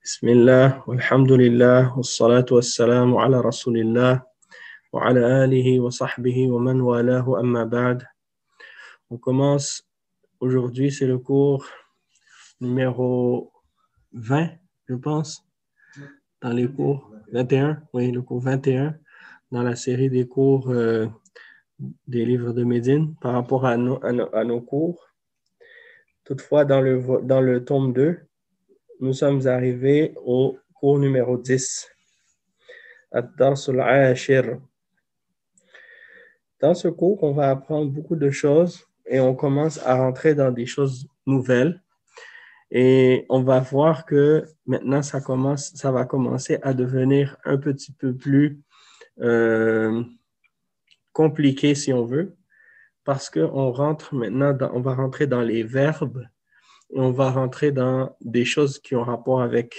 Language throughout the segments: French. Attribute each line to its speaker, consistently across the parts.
Speaker 1: بسم الله والحمد لله والصلاة والسلام على رسول الله وعلى آله وصحبه ومن والاه أما بعد. On commence aujourd'hui, c'est le cours numéro 20, je pense, dans les cours 21, oui, le cours 21, dans la série des cours des livres de Médine par rapport à nos cours. Toutefois, dans le tome 2, nous sommes arrivés au cours numéro 10. Ad-Dars al-Ashir. Dans ce cours, on va apprendre beaucoup de choses et on commence à rentrer dans des choses nouvelles. Et on va voir que maintenant, ça va commencer à devenir un petit peu plus compliqué, si on veut, parce qu'on rentre maintenant, on va rentrer dans les verbes et on va rentrer dans des choses qui ont rapport avec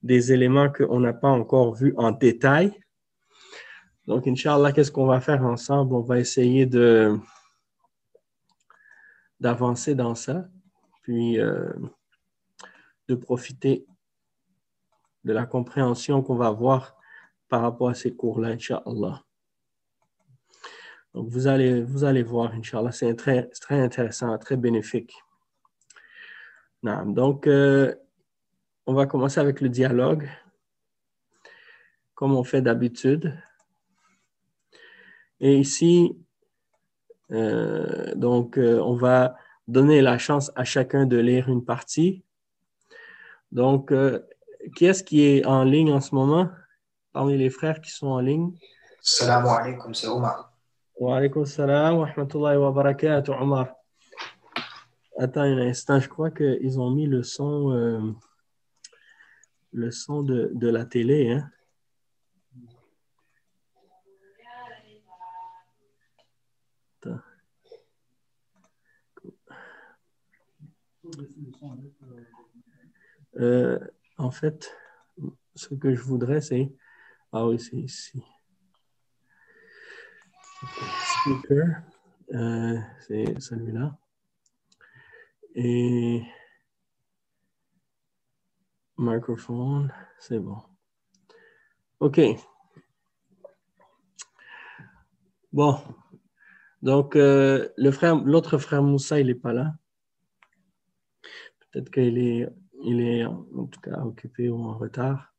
Speaker 1: des éléments qu'on n'a pas encore vus en détail. Donc, Inch'Allah, qu'est-ce qu'on va faire ensemble? On va essayer d'avancer dans ça, puis de profiter de la compréhension qu'on va avoir par rapport à ces cours-là, Inch'Allah. Donc, vous allez voir, Inch'Allah, c'est très intéressant, très bénéfique. Donc, on va commencer avec le dialogue, comme on fait d'habitude. Et ici, on va donner la chance à chacun de lire une partie. Donc, qui est-ce qui est en ligne en ce moment, parmi les frères qui sont en ligne?
Speaker 2: Salam alaikum, c'est Omar.
Speaker 1: Wa alaikum salam wa rahmatullahi wa barakatuh, Omar. Attends un instant, je crois qu'ils ont mis le son de la télé, hein? Attends. En fait, ce que je voudrais, c'est... Ah oui, c'est ici. Speaker, c'est celui-là. Et microphone, c'est bon. OK. Bon. Donc, l'autre frère Moussa, il n'est pas là. Peut-être qu'il est en tout cas occupé ou en retard.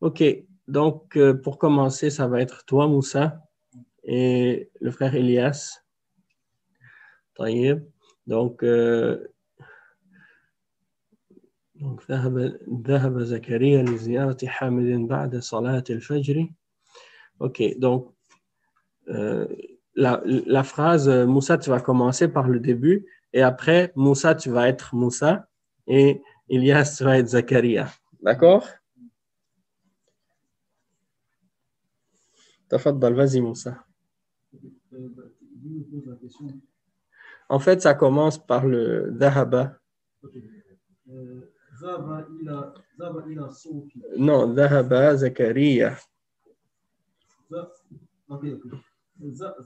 Speaker 1: OK. Donc, pour commencer, ça va être toi, Moussa, et le frère Elias. طيب. Donc, ذهب زكريا لزيارة حامد بعد صلاة الفجر. OK. Donc, la phrase Moussa, tu vas commencer par le début et après Moussa, tu vas être Moussa et Elias, tu vas être Zakaria. D'accord? Tafaddal, vas-y Moussa. En fait, ça commence par le Dhahaba. Non, Dhahaba Zakaria.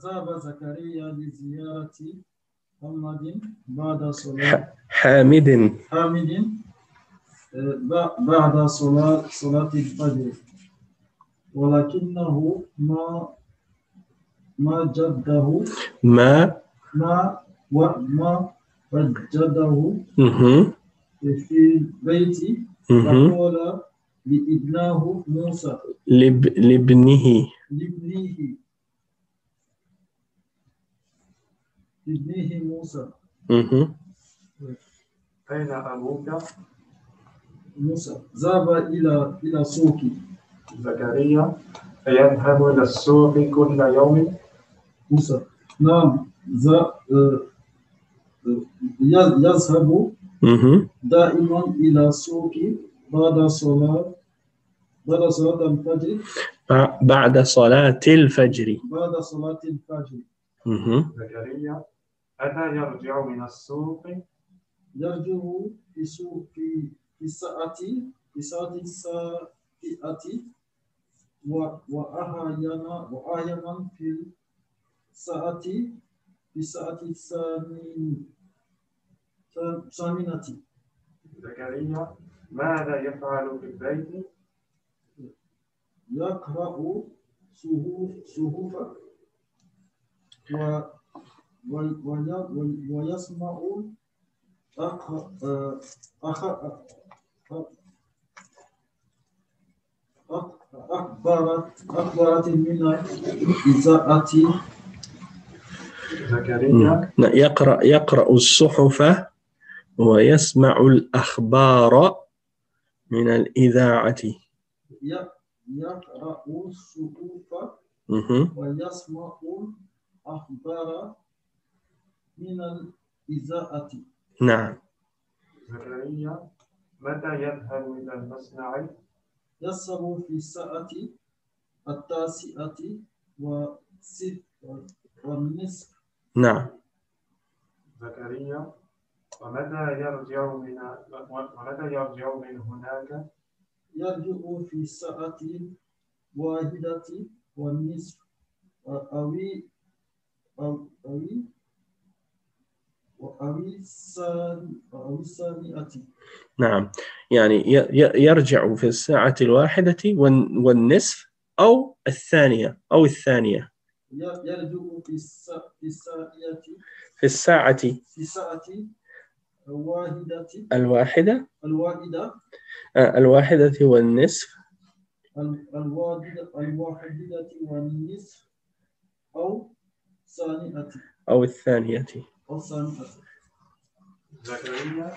Speaker 1: ذهب زكريا لزيارة محمد بعد صلاة حامد بعد صلاة الفجر ولكنه ما وجده في البيت فقال لابنه موسى لابنه موسى
Speaker 2: أين أبوك؟
Speaker 1: موسى ذهب إلى سوق
Speaker 2: زكريا يذهب إلى السوق كل يوم؟
Speaker 1: موسى نعم يذهب دائما إلى السوق بعد صلاة الفجر بعد صلاة الفجر
Speaker 2: زكريا أتى يرجع من السوق؟
Speaker 1: يرجع في الساعة السابعة وأحيانا في الساعة الثامنة.
Speaker 2: زكريا ماذا يفعل في البيت؟
Speaker 3: يقرأ صحف ويسمع أخبارات من الإذاعة.
Speaker 2: زكريا
Speaker 1: يقرأ الصحف ويسمع الأخبار من الإذاعة.
Speaker 3: يقرأ الصحف
Speaker 1: مهم.
Speaker 3: ويسمع الأخبار من الإذاعة.
Speaker 1: نعم.
Speaker 2: زكريا متى يذهب إلى المصنع؟
Speaker 3: يذهب في الساعة 9:06.
Speaker 1: نعم.
Speaker 2: زكريا ومتى يرجع من هناك؟
Speaker 3: يرجع في الساعة 1:30 أو الثانية.
Speaker 1: نعم، يعني يرجع في الساعة 1:01 أو الثانية
Speaker 3: يرجع في
Speaker 1: الساعة
Speaker 3: الساعة
Speaker 1: 1:01
Speaker 3: 1:01
Speaker 1: أو الثانية.
Speaker 2: زكريا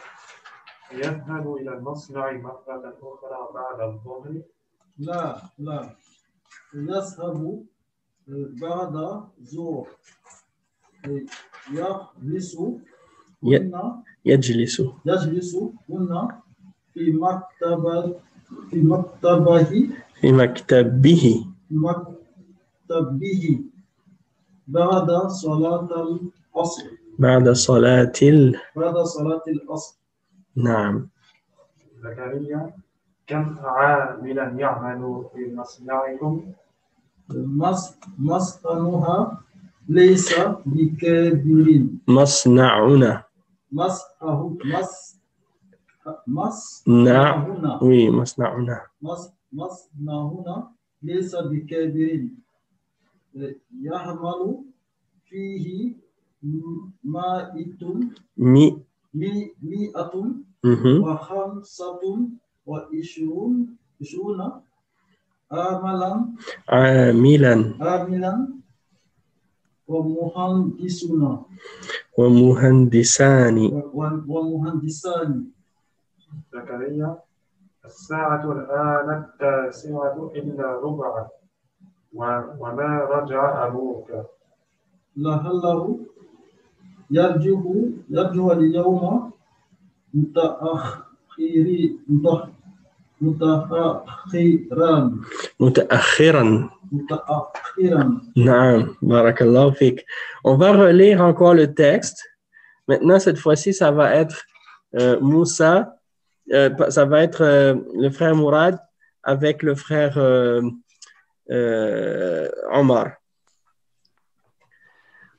Speaker 2: يذهب إلى المصنع مرة أخرى بعد الظهر؟
Speaker 3: لا، يذهب بعد الظهر.
Speaker 1: يجلس
Speaker 3: هنا في مكتبه بعد صلاة العصر. نعم.
Speaker 2: زكريا كم عاملا يعمل في مصنعكم؟
Speaker 3: مصنعها ليس بكبير.
Speaker 1: مصنعنا
Speaker 3: ليس بكبير. يعمل فيه 125 عاملا ومهندسان.
Speaker 2: زكريا الساعة الآن 9:09 وما رجع أبوك؟
Speaker 3: لعله يرجع اليوم
Speaker 1: متأخرا. نعم، بارك الله فيك. On va relire encore le texte. Maintenant, cette fois-ci, ça va être Moussa, ça va être le frère Mourad avec le frère Omar.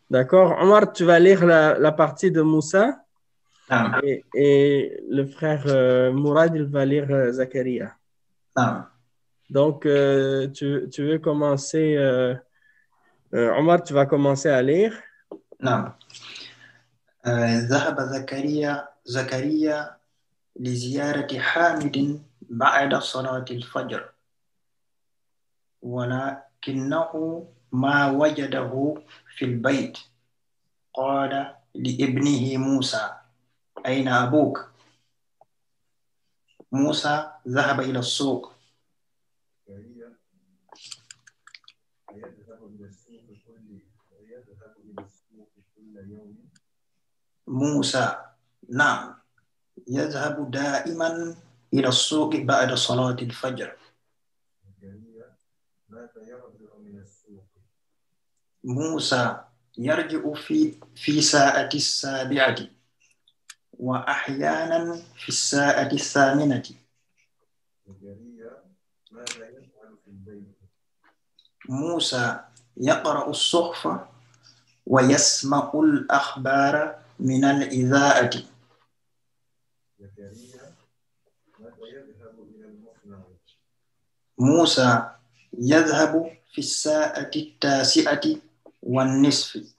Speaker 1: D'accord? Omar, tu vas lire la partie de Moussa et le frère Mourad, il va lire Zakaria. Donc, tu veux commencer, Omar, tu vas commencer à lire.
Speaker 4: نعم. ذهب زكريا لزيارة حامد بعد صلاة الفجر، ولكنه ما وجده في البيت. قال لابنه موسى: أين أبوك؟ موسى ذهب إلى السوق. موسى: نعم، يذهب دائما إلى السوق بعد صلاة الفجر. موسى يرجع في ساعة 7 وأحيانا في الساعة 8. موسى يقرأ الصحف ويسمع الأخبار من الإذاعة. موسى يذهب في الساعة 9:10.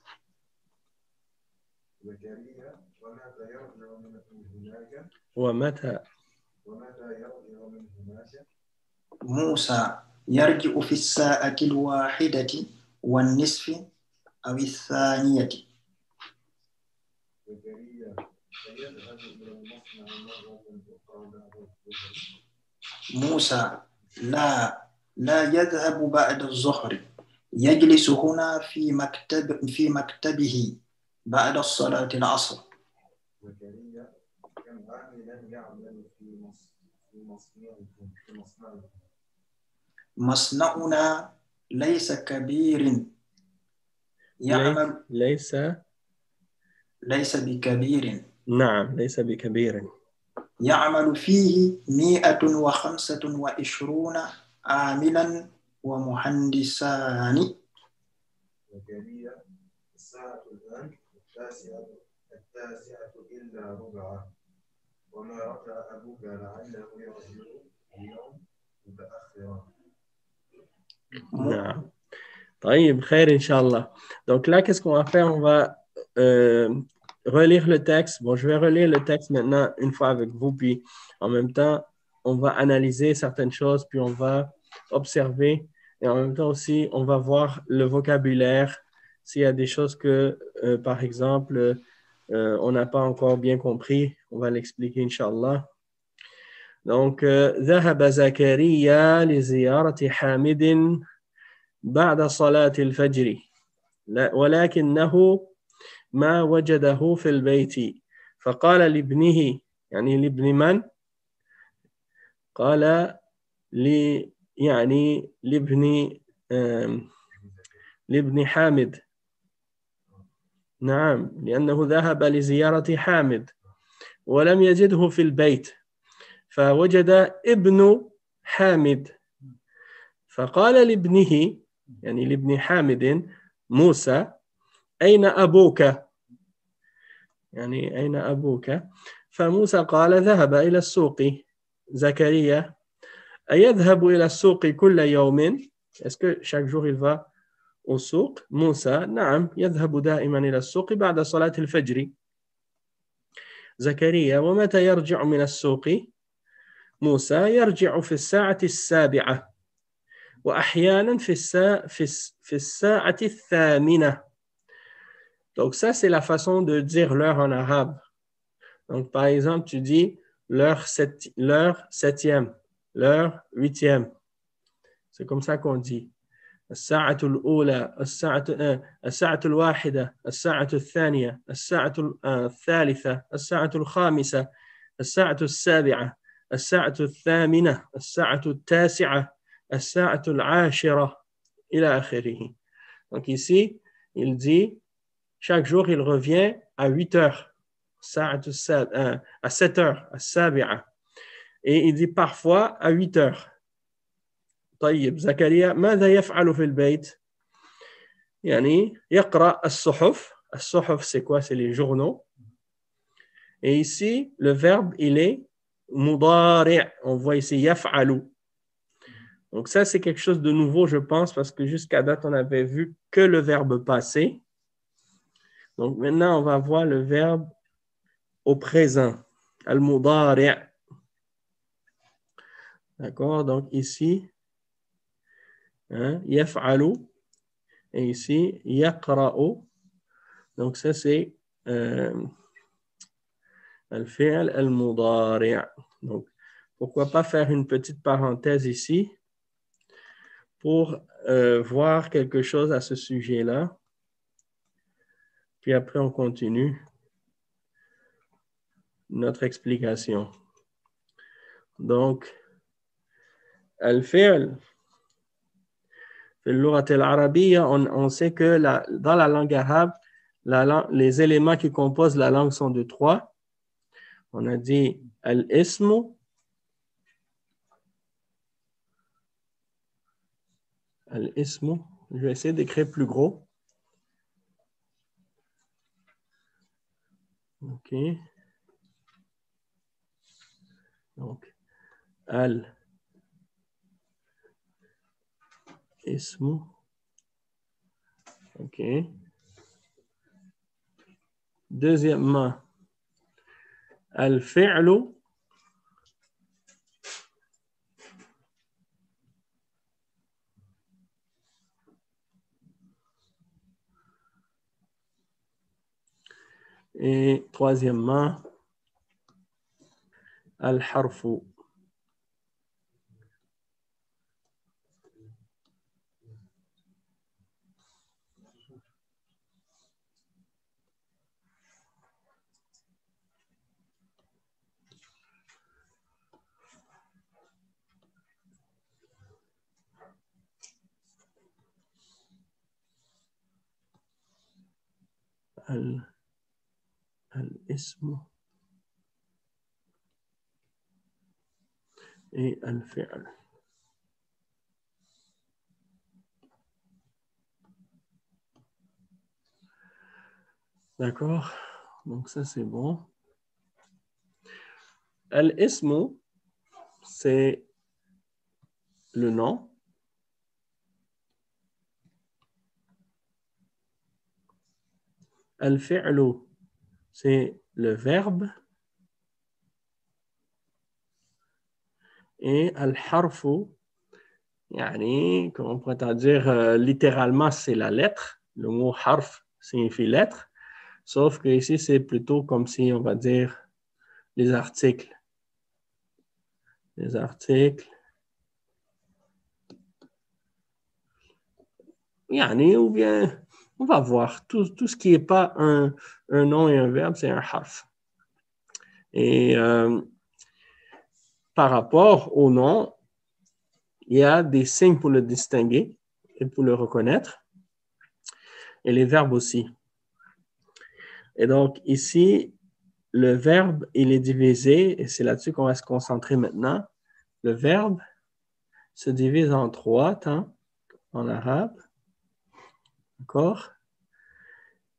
Speaker 1: ومتى
Speaker 4: موسى يرجع في الساعة 1:30 أو 2. موسى لا يذهب بعد الظهر، يجلس هنا في مكتبه بعد صلاة العصر. مصنعنا ليس كبير يعمل ليس بكبير.
Speaker 1: نعم، ليس بكبير.
Speaker 4: يعمل فيه 125 عاملا ومهندسان.
Speaker 2: الساعة الآن 9:09 وما رجع أبوك لعله يرجع اليوم متأخرا.
Speaker 1: نعم. طيب خير Inch'Allah. Donc là, qu'est-ce qu'on va faire? On va relire le texte. Bon, je vais relire le texte maintenant une fois avec vous, puis en même temps, on va analyser certaines choses, puis on va observer, et en même temps aussi, on va voir le vocabulaire, s'il y a des choses que, par exemple, on n'a pas encore bien compris, on va l'expliquer, Inch'Allah. Donc, ذهب زكريا لزيارة حامد بعد صلاة الفجر ولكنه ما وجده في البيت فقال لابنه، يعني لابن من؟ قال يعني لابن حامد. نعم، لأنه ذهب لزيارة حامد ولم يجده في البيت فوجد ابن حامد فقال لابنه، يعني لابن حامد موسى: أين أبوك؟ يعني أين أبوك؟ فموسى قال: ذهب إلى السوق. زكريا: أيذهب إلى السوق كل يوم؟ Est-ce que chaque jour il va au souk? موسى: نعم، يذهب دائما إلى السوق بعد صلاة الفجر. زكريا: ومتى يرجع من السوق؟ موسى: يرجع في الساعة 7 وأحيانا في الساعة 8. Donc ça, c'est la façon de dire l'heure en arabe. Donc par exemple, tu dis l'heure 7e, l'heure 8e. C'est comme ça qu'on dit. الساعة الأولى، الساعة الواحدة، الساعة الثانية، الساعة الثالثة، الساعة الخامسة، الساعة السابعة، الساعة الثامنة، الساعة التاسعة، الساعة العاشرة إلى آخره. Donc ici, il dit chaque jour il revient à 8 heures, à 7 heures, à Sabi'a. Et il dit parfois à 8 heures. طيب زكريا ماذا يفعل في البيت؟ يعني يقرأ الصحف. الصحف c'est quoi? C'est les journaux. Et ici le verbe il est مضارع. On voit ici يفعل. Donc ça c'est quelque chose de nouveau je pense parce que jusqu'à date on avait vu que le verbe passé. Donc maintenant on va voir le verbe au présent. Al-mudari'. D'accord? Donc ici يفعل. Et ici, يقرأ. Donc ça, c'est الفعل المضارع. Donc, pourquoi pas faire une petite parenthèse ici pour voir quelque chose à ce sujet-là. Puis après, on continue notre explication. Donc, الفعل في اللغة العربية, on sait que dans la langue arabe, les éléments qui composent la langue sont de 3. On a dit al-ismu, al-ismu. Je vais essayer d'écrire plus gros. OK. Donc, al-ismu. OK. Deuxièmement, al-fi'lu. Et troisièmement, al-harfu. Al-ismu et al-fi'l. D'accord? Donc ça c'est bon. Al-ismu, c'est le nom. Al-fi'lu, c'est le verbe. Et al-harfu, yani, comme on pourrait dire, littéralement, c'est la lettre. Le mot harf signifie lettre. Sauf que ici, c'est plutôt comme si, on va dire, les articles. Les articles. Yani, ou bien, on va voir. Tout ce qui n'est pas un nom et un verbe, c'est un harf. Et par rapport au nom, il y a des signes pour le distinguer et pour le reconnaître. Et les verbes aussi. Et donc, ici, le verbe, il est divisé, et c'est là-dessus qu'on va se concentrer maintenant. Le verbe se divise en 3 temps en arabe. D'accord?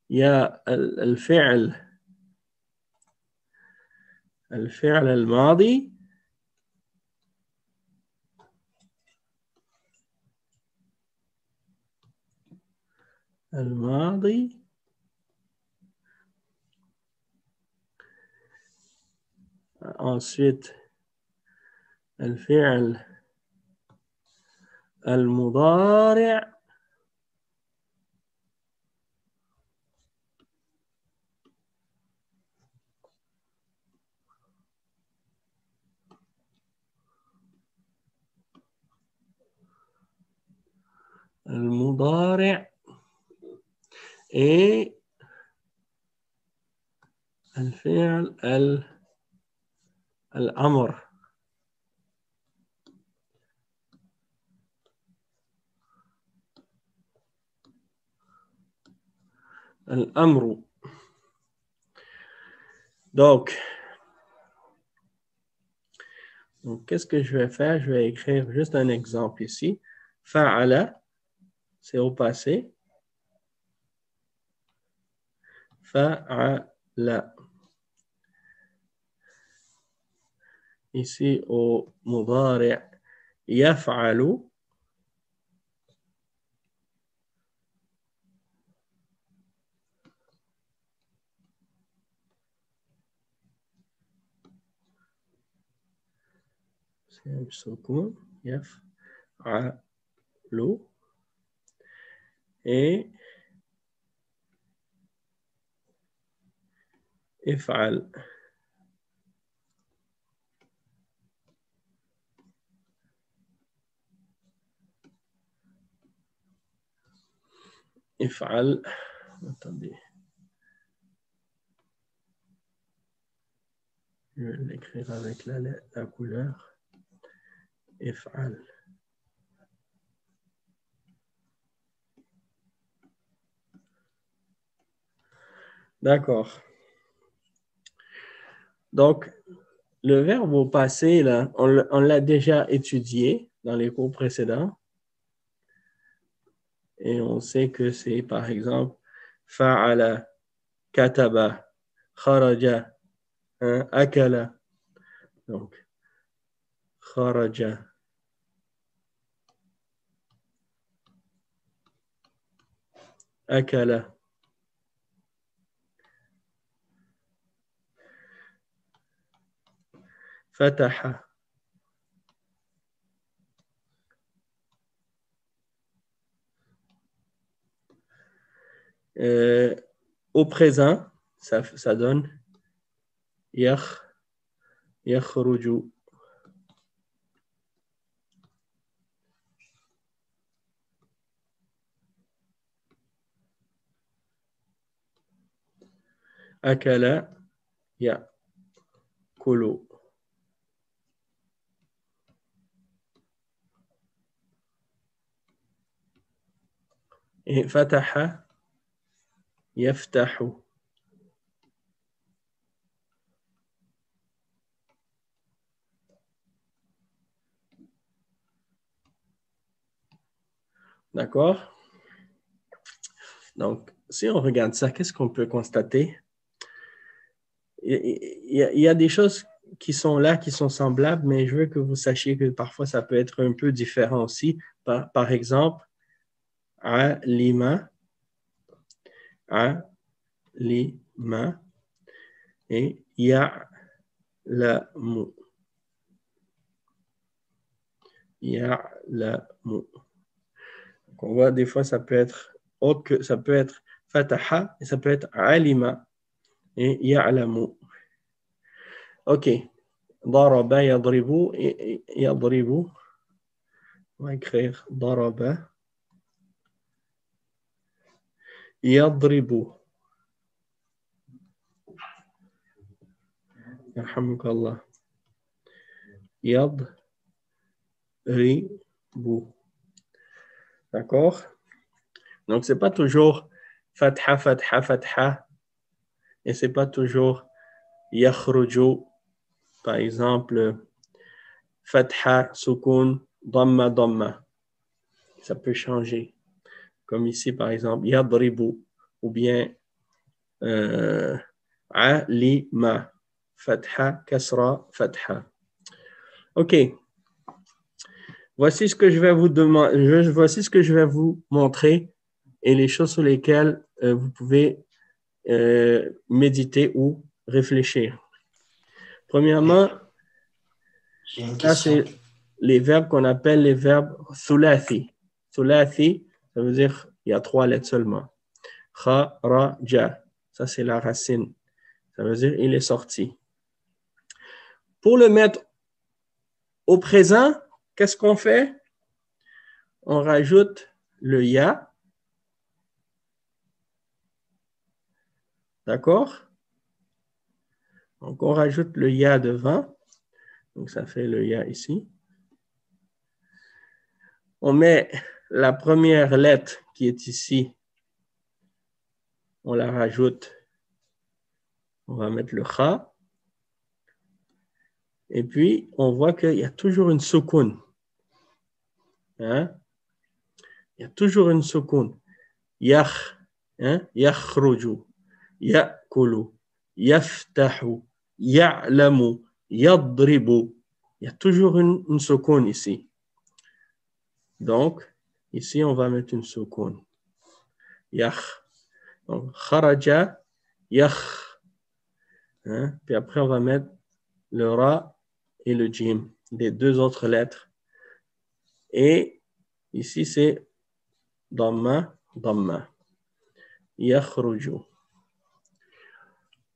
Speaker 1: Il y a al-fi'l al-madi. Al-madi. Ensuite, al-fi'l al-mudari'. المضارع et الفعل الأمر. الأمر. Donc, qu'est-ce que je vais faire? Je vais écrire juste un exemple ici. Fa'ala, c'est au passé. Fa'ala. Ici, au mudari', yaf'alu. C'est un soukoun. Yaf'alu. Et if'al. If'al. Attendez. Je vais l'écrire avec la couleur. If'al. D'accord. Donc, le verbe au passé, là, on l'a déjà étudié dans les cours précédents. Et on sait que c'est, par exemple, fa'ala, kataba, kharaja, akala. Donc, kharaja. Akala. Fataha. Au présent, ça donne yakhruju. Akala yakulu. Et fataha yaftahu. D'accord? Donc, si on regarde ça, qu'est-ce qu'on peut constater? Il y a des choses qui sont là, qui sont semblables, mais je veux que vous sachiez que parfois, ça peut être un peu différent aussi. Par exemple, alima et ya'lamu. Ya'lamu. On voit des fois, ça peut être autre que, ça peut être fataha et ça peut être alima et ya'lamu. OK. Daraba yadribu et yadribu. On va écrire daraba yadribu. Yarhamukallah. Yadribu. D'accord? Donc, ce n'est pas toujours fatha, fatha, fatha. Et ce n'est pas toujours yakhruju. Par exemple, fatha, sukun, damma, damma. Ça peut changer. Comme ici, par exemple, yadribu. Ou bien alima. Fatha, kasra, fatha. OK. Voici ce que je vais vous demander. Voici ce que je vais vous montrer et les choses sur lesquelles vous pouvez méditer ou réfléchir. Premièrement, ça c'est les verbes qu'on appelle les verbes thulathi. Thulathi, ça veut dire il y a 3 lettres seulement. Kharaja, ça c'est la racine. Ça veut dire il est sorti. Pour le mettre au présent, qu'est-ce qu'on fait? On rajoute le ya. D'accord? Donc, on rajoute le ya devant. Donc, ça fait le ya ici. On met la première lettre qui est ici. On la rajoute. On va mettre le kha. Et puis, on voit qu'il y a toujours une soukoun. Hein? Il y a toujours une soukoun. Yakh, hein? Yakhruju, yakulu, yaftahu, ya'lamu, yadribu. Il y a toujours une soukoun ici. Donc, ici, on va mettre une soukoun. Yakh. Donc, kharaja, yakh. Hein? Puis après, on va mettre le ra et le jim, les 2 autres lettres. Et ici, c'est damma, damma. Yakhruju.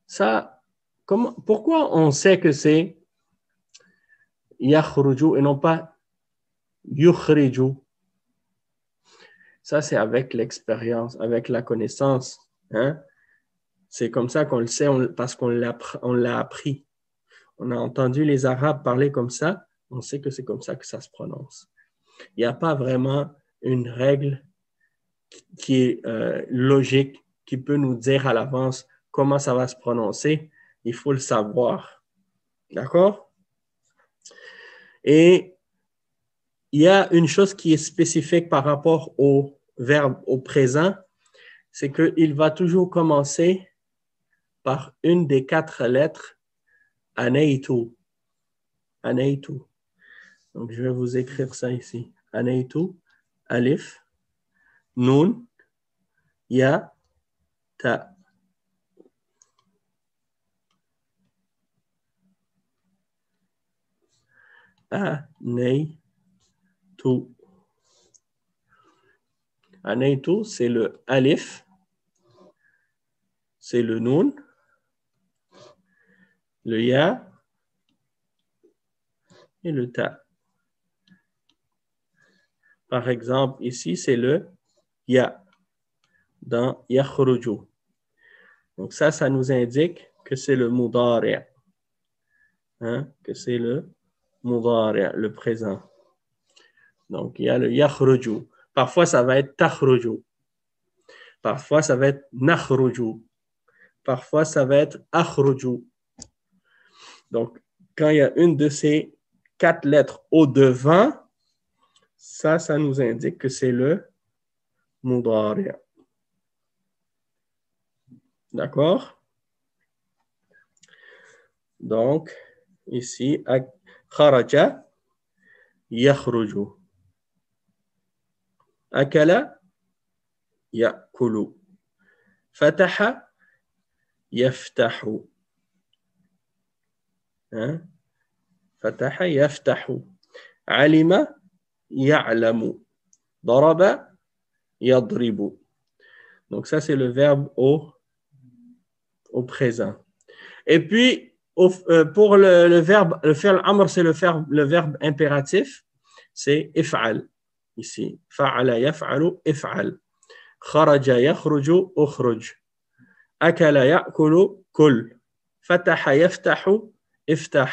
Speaker 1: Ça, pourquoi on sait que c'est yakhruju et non pas yukhriju? Ça, c'est avec l'expérience, avec la connaissance. Hein? C'est comme ça qu'on le sait, parce qu'on l'a appris. On a entendu les Arabes parler comme ça, on sait que c'est comme ça que ça se prononce. Il n'y a pas vraiment une règle qui est logique, qui peut nous dire à l'avance comment ça va se prononcer. Il faut le savoir. D'accord? Et il y a une chose qui est spécifique par rapport au verbe au présent, c'est qu'il va toujours commencer par une des 4 lettres aneitu. Aneitu. Donc, je vais vous écrire ça ici. Anaytu, alif, nun, ya, ta. Anaytu. Anaytu, c'est le alif, c'est le nun, le ya et le ta. Par exemple, ici, c'est le ya dans yakhruju. Donc ça nous indique que c'est le mudari', hein, que c'est le mudari', le présent. Donc il y a le yakhruju. Parfois, ça va être takhruju. Parfois, ça va être nakhruju. Parfois, ça va être akhruju. Donc, quand il y a une de ces 4 lettres au devant, ça nous indique que c'est le mudari'. D'accord? Donc, ici, kharaja, yakhruju. Akala, yakulu. Fataha, yaftahu. Hein? Fataha, yaftahu. Alima, ya'lamu. Daraba, yadribu. Donc, ça, c'est le verbe au présent. Et puis, pour le verbe, le fi'l amr, c'est le verbe impératif, c'est if'al. Ici, fa'ala yaf'alu, if'al. Kharaja yakhruju, ukhruj. Akala ya'kulu, kul. Fataha yaftahu, iftah.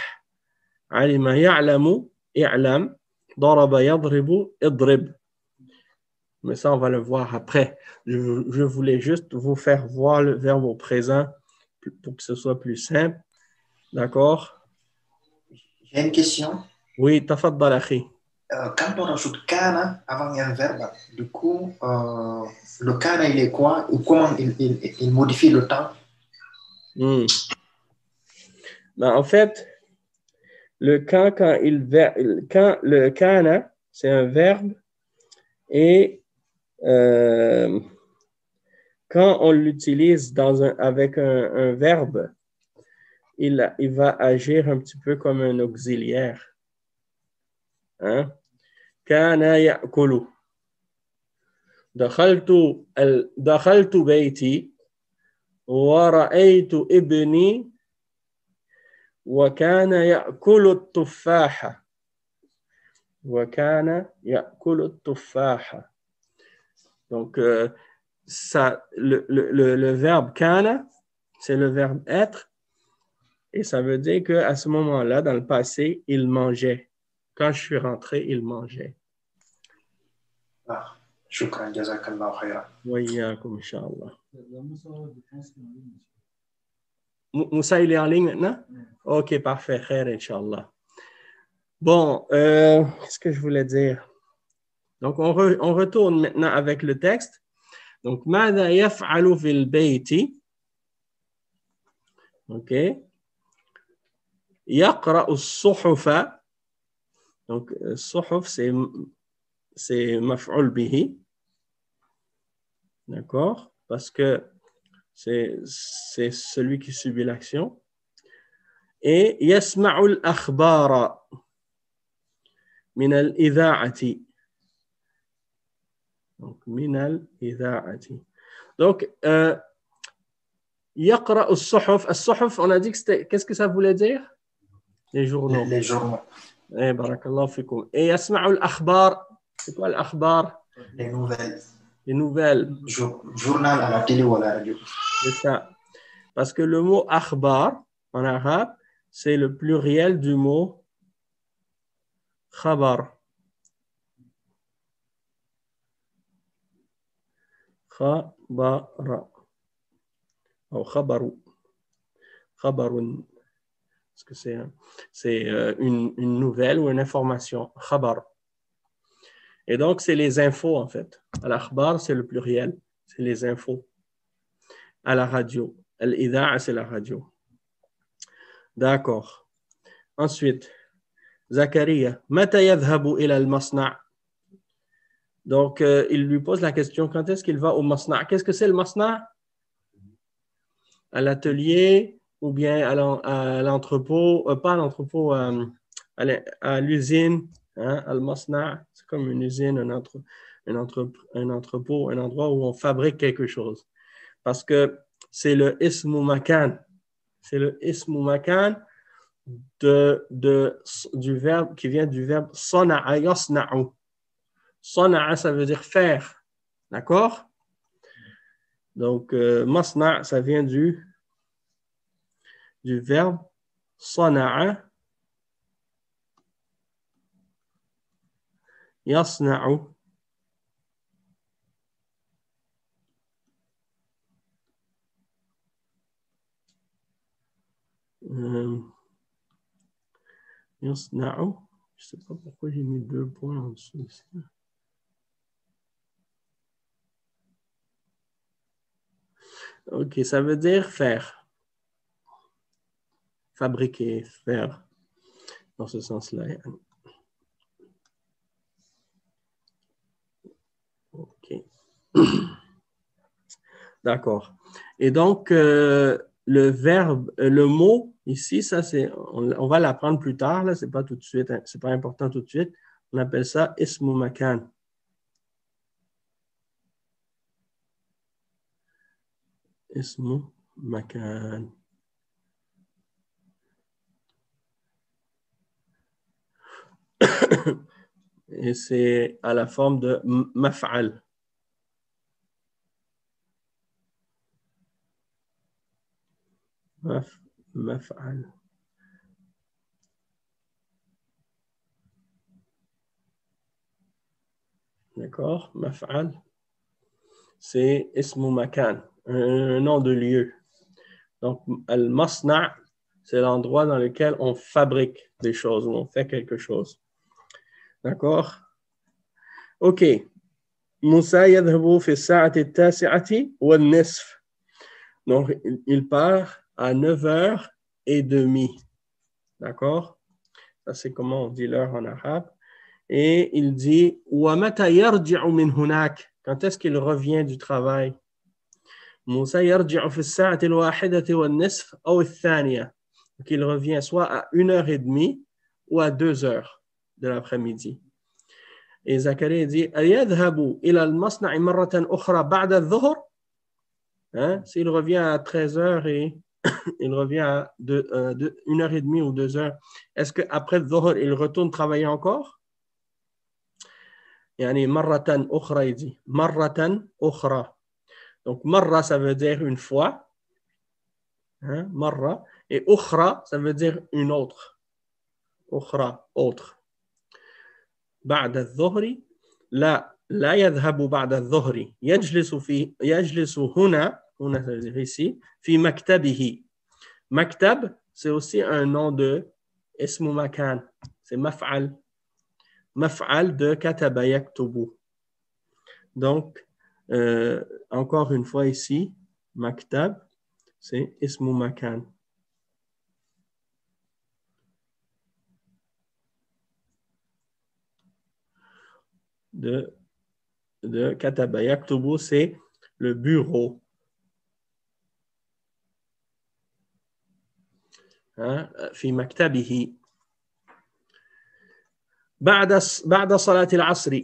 Speaker 1: Alima ya'lamu, i'lam. Daraba yadribu, idrib. Mais ça, on va le voir après. Je voulais juste vous faire voir le verbe au présent pour que ce soit plus simple. D'accord?
Speaker 4: J'ai une question.
Speaker 1: Oui, tafaddal akhi.
Speaker 4: Quand on rajoute kana avant un verbe, du coup, le kana, il est quoi? Ou comment il modifie le temps?
Speaker 1: Ben, en fait, quand le kana, c'est un verbe et quand on l'utilise avec un verbe, il va agir un petit peu comme un auxiliaire. Hein? Kana ya'kulu. دخلت بيتي ورأيت ابني وكان يأكل التفاحة. وكان يأكل التفاحة. Donc, le verbe kana, c'est le verbe être, et ça veut dire qu'à ce moment-là, dans le passé, il mangeait. Quand je suis rentré, il mangeait.
Speaker 4: Ah, shukran, jazakallah khayran.
Speaker 1: Wa iyyakum, Inch'Allah. Moussa, il est en ligne maintenant? Ok, parfait. Khair, Inch'Allah. Bon, qu'est-ce que je voulais dire? Donc, on retourne maintenant avec le texte. Donc, ماذا يفعل في البيت? Ok. يقرأ الصحف. Donc, الصحف, c'est مفعول به. D'accord? Parce que c'est celui qui subit l'action. Et يسمع الأخبار من الإذاعة. Donc, من الإذاعة. Donc, يقرأ الصحف. الصحف, on a dit que c'était, qu'est-ce que ça voulait dire? Les journaux.
Speaker 4: Les journaux.
Speaker 1: Eh, barakallahu fikum. Et يسمع الأخبار. C'est quoi l'Akhbar?
Speaker 4: Les nouvelles.
Speaker 1: Les nouvelles.
Speaker 4: Journal à la télé ou à la radio.
Speaker 1: C'est ça. Parce que le mot akhbar en arabe, c'est le pluriel du mot khabar. Khabara. Ou khabaru. Khabarun. Parce que c'est une nouvelle ou une information. Khabar. Et donc, c'est les infos, en fait. Al-akhbar, c'est le pluriel. C'est les infos. À la radio. Al-idha'a, c'est la radio. D'accord. Ensuite, Zakaria, mata yadhhabu ila al-masna'. Donc, il lui pose la question, quand est-ce qu'il va au masna'? Qu'est-ce que c'est le masna'? À l'atelier ou bien à l'entrepôt, pas à l'entrepôt, à l'usine, hein, al-masna', c'est comme une usine, un entrepôt, un endroit où on fabrique quelque chose. Parce que c'est le ismu makan. C'est le ismu makan du verbe qui vient du verbe sana'a yasna'u. Sana'a, ça veut dire faire. D'accord? Donc, masna', ça vient du verbe sana'a yasna'u. Yasna'u. Je ne sais pas pourquoi j'ai mis 2 points en dessous ici. Ok, ça veut dire faire. Fabriquer, faire. Dans ce sens-là. Ok. D'accord. Et donc, le verbe, le mot, ici, ça c'est, on va l'apprendre plus tard, là, c'est pas tout de suite, hein, c'est pas important tout de suite. On appelle ça ismu makan. Ismu makan. Et c'est à la forme de maf'al. Maf'al. D'accord? Maf'al. C'est ismu makan, un nom de lieu. Donc, al-masna', c'est l'endroit dans lequel on fabrique des choses, où on fait quelque chose. D'accord? OK. Moussa yadhabu fi sa'ati at-tasi'ati wa nisf. Donc, il part à 9h30. D'accord? Ça, c'est comment on dit l'heure en arabe. Et il dit wa mata yarji'u min hunak. Quand est-ce qu'il revient du travail? Moussa yarji'u fi sa'ati al-wahidati wa nisf ou al-thaniya. Donc, il revient soit à 1h30 ou à 2h de l'après-midi. Et Zacharie dit ayadhabu ila al-masna'i marratan ukhra ba'da adh-dhuhr. S'il revient à 13h et il revient à 1h30 ou 2h, est-ce qu'après le dhuhr, il retourne travailler encore? Yani marratan ukhra, il dit marratan ukhra. Donc marra, ça veut dire une fois, marra, et ukhra, ça veut dire une autre. Ukhra, autre. بعد الظهر لا يذهب بعد الظهر يجلس هنا ici في مكتبه. Maktab, c'est aussi un nom de ismu makan. C'est maf'al. Maf'al de kataba yaktubu. Donc, encore une fois ici, maktab, c'est ismu makan. De kataba yaktubu, c'est le bureau. في مكتبه بعد صلاة العصر.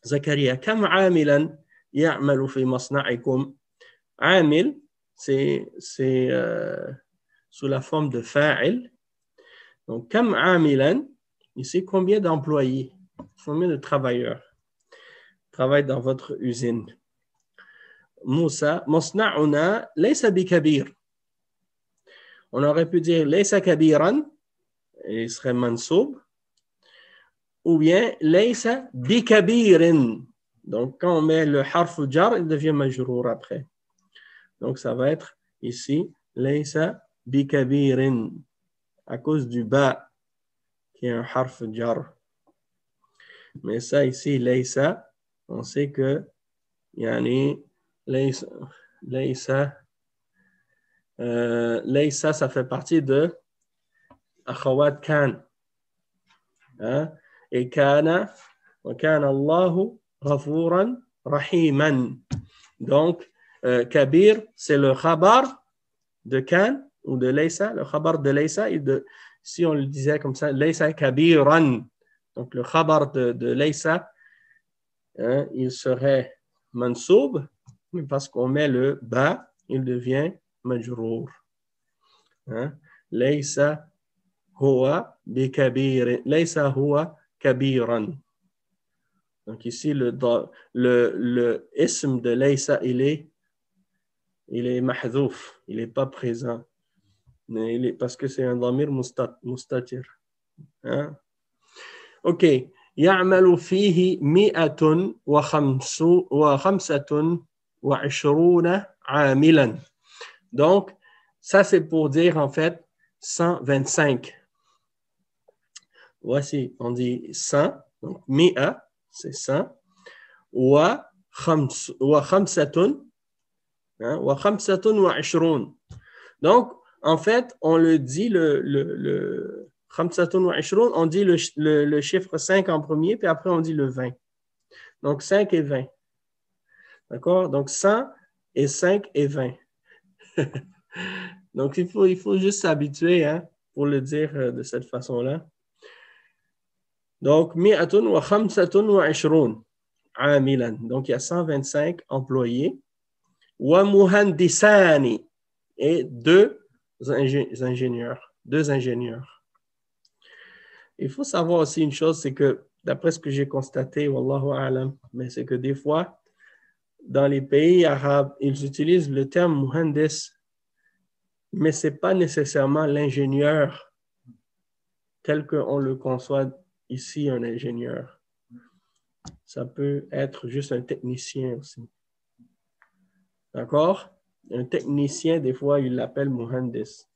Speaker 1: زكريا كم عاملا يعمل في مصنعكم؟ عامل c'est sous la forme de fa'il. Donc كم عاملا, ici combien d'employés, combien de travailleurs travaillent dans votre usine? موسى مصنعنا ليس بكبير. On aurait pu dire ليس كبيرا, il serait mansoub, ou bien ليس بكبير. Donc quand on met le harf jar, il devient majrour après. Donc ça va être ici ليس بكبير à cause du ba qui est un harf jar. Mais ça ici ليس, on sait que يعني ليس ليس ça fait partie de akhawat kan. Hein? Et kana, wa kana Allahu ghafuran rahiman. Donc, kabir, c'est le khabar de kan ou de laysa, le khabar de laysa, et si on le disait comme ça, laysa kabiran. Donc, le khabar de laysa, hein, il serait mansoub, mais parce qu'on met le ba, il devient majrour. Hein? Laysa huwa bikabir, laysa huwa kabiran. Donc ici, le ism de laysa, il est mahzouf, il n'est pas présent. Mais parce que c'est un damir mustatir. Hein? OK. يعمل فيه 125 عاملا. Donc, ça c'est pour dire en fait 125. Voici, on dit 100. Donc, 100, c'est 100. وخمسة وعشرون. Donc, en fait, on le dit le khamsatun wa ishrun, on dit le chiffre 5 en premier, puis après on dit le 20. Donc, 5 et 20. D'accord? Donc, 100 et 5 et 20. Donc, il faut juste s'habituer, hein, pour le dire de cette façon-là. Donc, mi'atun wa khamsatun wa ishrun amilan. Donc, il y a 125 employés. Wa muhandisani. Et deux ingénieurs. Il faut savoir aussi une chose, c'est que d'après ce que j'ai constaté, wallahu a'lam, mais c'est que des fois, dans les pays arabes, ils utilisent le terme muhandis, mais ce n'est pas nécessairement l'ingénieur tel qu'on le conçoit ici, un ingénieur. Ça peut être juste un technicien aussi. D'accord? Un technicien, des fois, il l'appelle muhandis,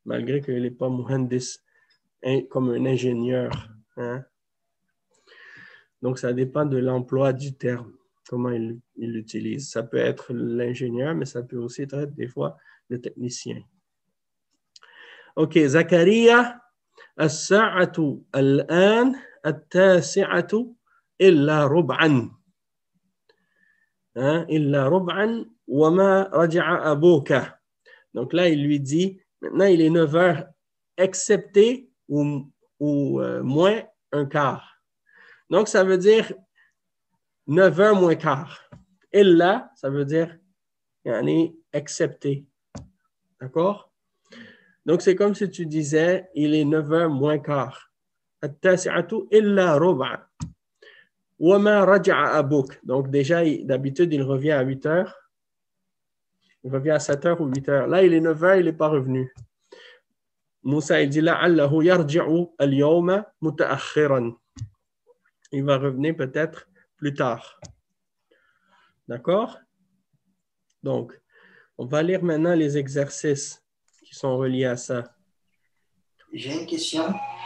Speaker 1: malgré qu'il n'est pas muhandis comme un ingénieur. Hein? Donc, ça dépend de l'emploi du terme, comment il l'utilise. Ça peut être l'ingénieur, mais ça peut aussi être des fois le technicien. OK, Zakaria, as-sa'atu al-an at-tasi'atu illa rub'an. Illa rub'an wa ma raja'a abuka. Donc là, il lui dit, maintenant il est 9 heures, excepté ou moins un quart. Donc, ça veut dire 9 heures moins quart. Illa, ça veut dire excepté. D'accord? Donc, c'est comme si tu disais, il est 9 heures moins quart. At-tasi'atu illa rub'a. Wa ma raja'a abuk. Donc, déjà, d'habitude, il revient à 8 heures. Il revient à 7 heures ou 8 heures. Là, il est 9 heures, il n'est pas revenu. Moussa, il dit la'allahu yarji'u al-yawma muta'akhiran. Il va revenir peut-être plus tard. D'accord? Donc, on va lire maintenant les exercices qui sont reliés à ça.
Speaker 4: J'ai une question.